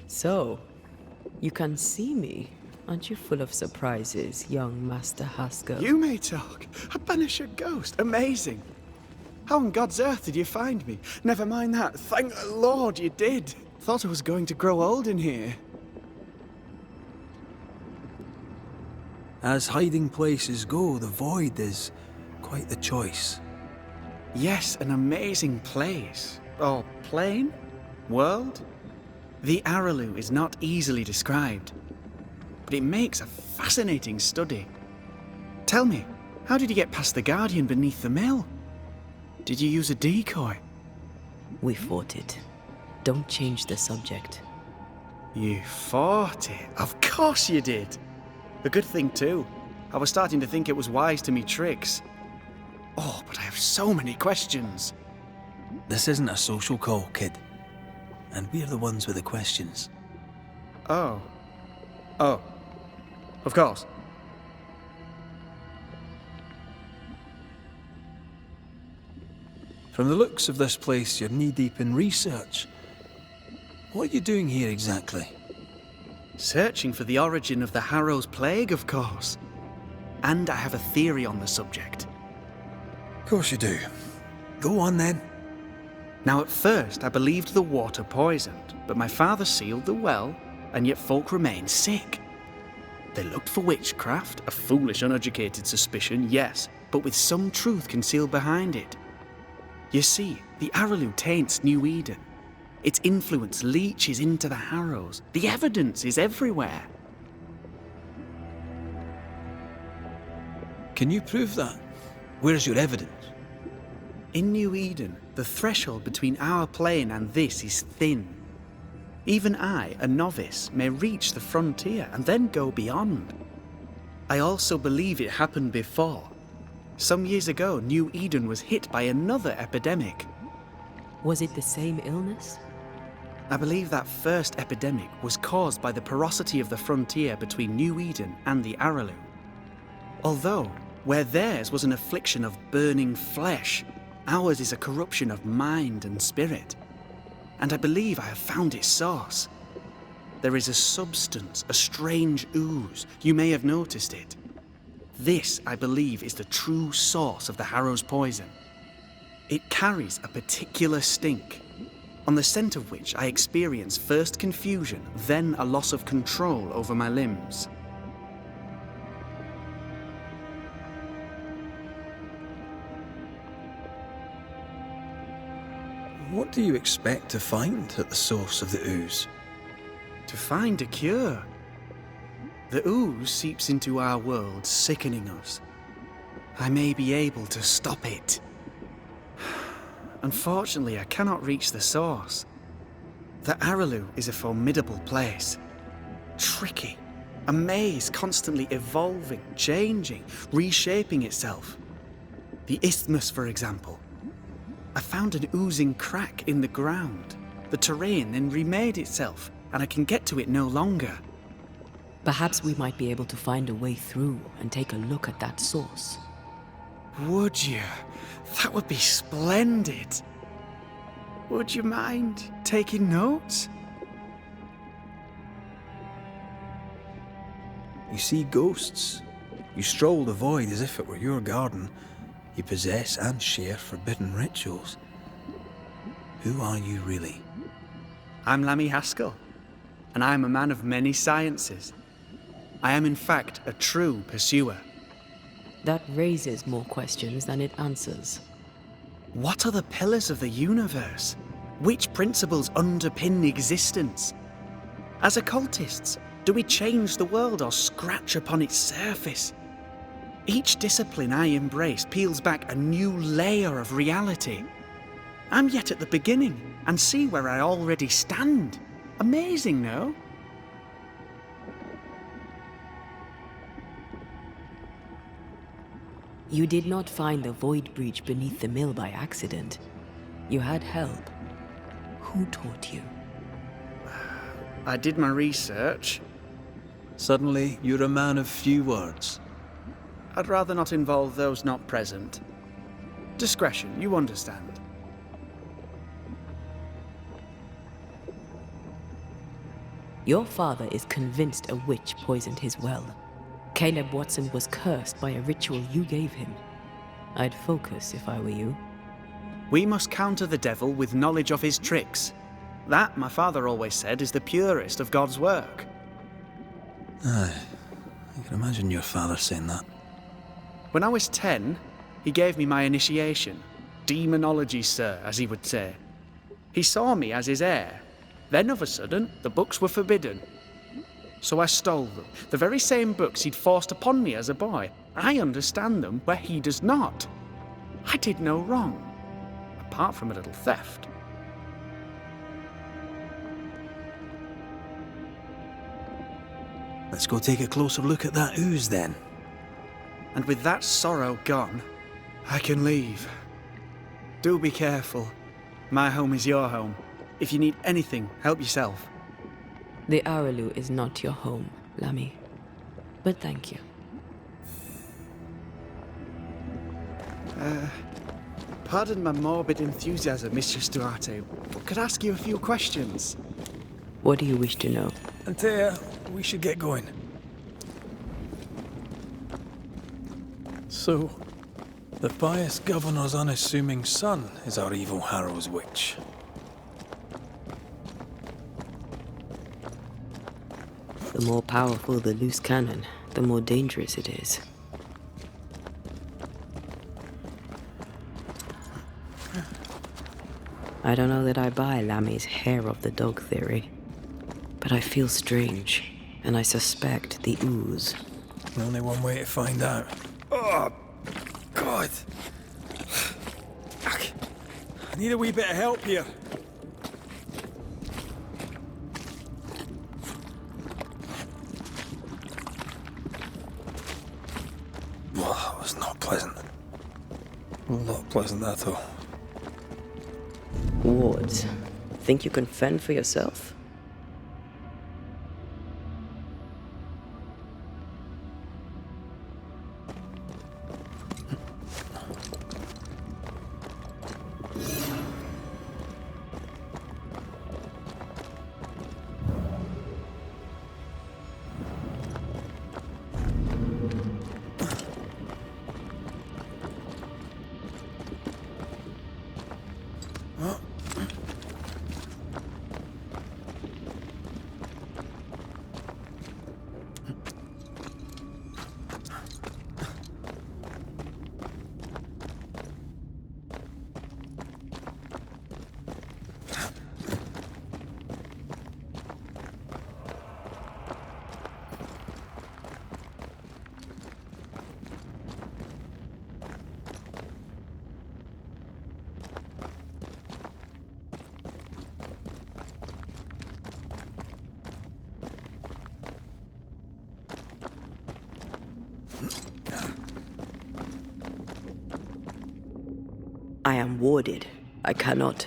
So, you can see me. Aren't you full of surprises, young Master Haskell? You may talk. A Banisher ghost. Amazing. How on God's earth did you find me? Never mind that. Thank the Lord you did. Thought I was going to grow old in here. As hiding places go, the void is quite the choice. Yes, an amazing place. Or plane? World? The Araloo is not easily described, but it makes a fascinating study. Tell me, how did you get past the Guardian beneath the mill? Did you use a decoy? We fought it. Don't change the subject. You fought it? Of course you did. A good thing too. I was starting to think it was wise to me tricks. Oh, but I have so many questions. This isn't a social call, kid. And we're the ones with the questions. Oh. Oh. Of course. From the looks of this place, you're knee-deep in research. What are you doing here exactly? Searching for the origin of the Harrow's plague, of course. And I have a theory on the subject. Of course you do. Go on then. Now at first I believed the water poisoned, but my father sealed the well, and yet folk remained sick. They looked for witchcraft, a foolish uneducated suspicion, yes, but with some truth concealed behind it. You see, the Araloo taints New Eden. Its influence leaches into the Harrows. The evidence is everywhere. Can you prove that? Where's your evidence? In New Eden, the threshold between our plane and this is thin. Even I, a novice, may reach the frontier and then go beyond. I also believe it happened before. Some years ago, New Eden was hit by another epidemic. Was it the same illness? I believe that first epidemic was caused by the porosity of the frontier between New Eden and the Araloo. Although, where theirs was an affliction of burning flesh, ours is a corruption of mind and spirit. And I believe I have found its source. There is a substance, a strange ooze. You may have noticed it. This, I believe, is the true source of the Harrow's poison. It carries a particular stink, on the scent of which I experience first confusion, then a loss of control over my limbs. What do you expect to find at the source of the ooze? To find a cure. The ooze seeps into our world, sickening us. I may be able to stop it. Unfortunately, I cannot reach the source. The Araloo is a formidable place. Tricky. A maze constantly evolving, changing, reshaping itself. The isthmus, for example. I found an oozing crack in the ground. The terrain then remade itself, and I can get to it no longer. Perhaps we might be able to find a way through and take a look at that source. Would you? That would be splendid. Would you mind taking notes? You see ghosts. You stroll the void as if it were your garden. You possess and share forbidden rituals. Who are you really? I'm Lammy Haskell, and I am a man of many sciences. I am in fact a true pursuer. That raises more questions than it answers. What are the pillars of the universe? Which principles underpin existence? As occultists, do we change the world or scratch upon its surface? Each discipline I embrace peels back a new layer of reality. I'm yet at the beginning, and see where I already stand. Amazing, no? You did not find the void breach beneath the mill by accident. You had help. Who taught you? I did my research. Suddenly, you're a man of few words. I'd rather not involve those not present. Discretion, you understand. Your father is convinced a witch poisoned his well. Caleb Watson was cursed by a ritual you gave him. I'd focus if I were you. We must counter the devil with knowledge of his tricks. That, my father always said, is the purest of God's work. Aye, I can imagine your father saying that. When I was 10, he gave me my initiation. Demonology, sir, as he would say. He saw me as his heir, Then of a sudden, the books were forbidden. So I stole them, the very same books he'd forced upon me as a boy. I understand them where he does not. I did no wrong, apart from a little theft. Let's go take a closer look at that ooze then. And with that sorrow gone, I can leave. Do be careful. My home is your home. If you need anything, help yourself. The Aralu is not your home, Lamy. But thank you. Pardon my morbid enthusiasm, Mistress Duarte, but could I ask you a few questions? What do you wish to know? Antea, we should get going. So, the pious governor's unassuming son is our evil Harrow's witch. The more powerful the loose cannon, the more dangerous it is. I don't know that I buy Lamy's hair of the dog theory, but I feel strange, and I suspect the ooze. Only one way to find out. Oh, God. I need a wee bit of help here. Well, that was not pleasant. Not pleasant at all. Wards, think you can fend for yourself? I am warded. I cannot.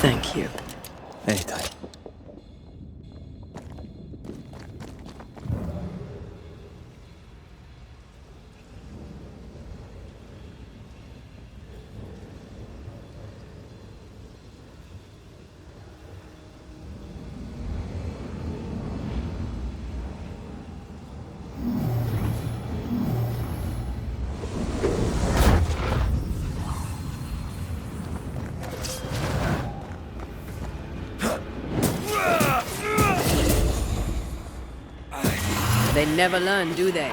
Thank you. Anytime. They never learn, do they?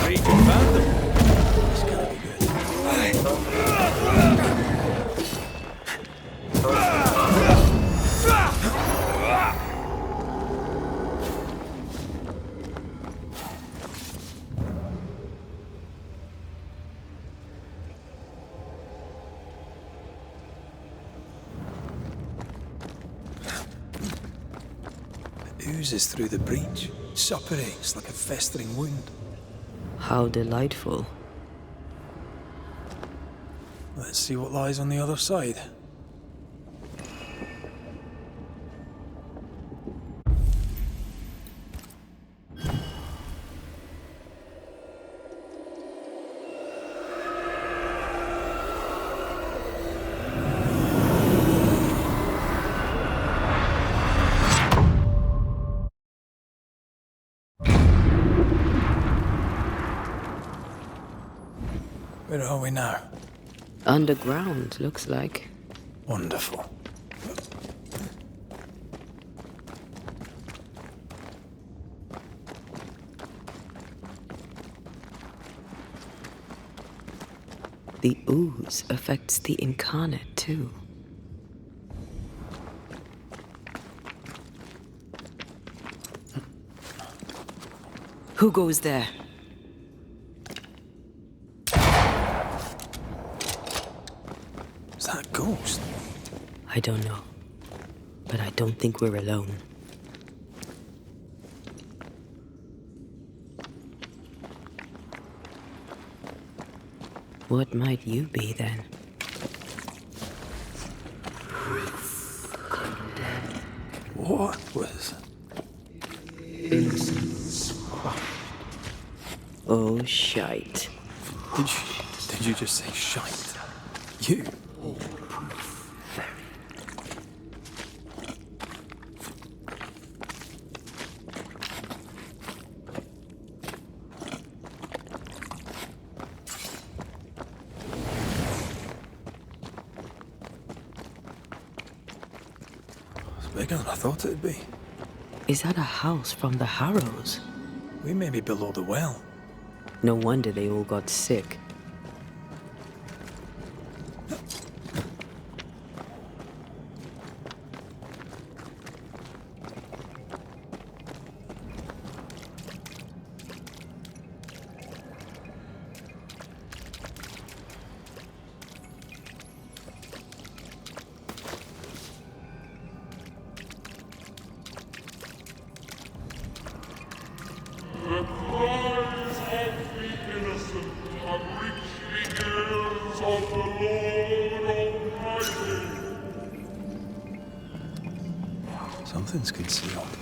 Region found them. It's gonna be good. It oozes through the breach, suppurates like a festering wound. How delightful. Let's see what lies on the other side. Where are we now? Underground, looks like. Wonderful. The ooze affects the incarnate, too. Who goes there? Is that a ghost? I don't know. But I don't think we're alone. What might you be, then? What was... Oh, shite. Did you just say shite? You? It's bigger than I thought it'd be. Is that a house from the Harrows? We may be below the well. No wonder they all got sick. The cries of the innocent have reached the ears of the Lord Almighty. Something's concealed.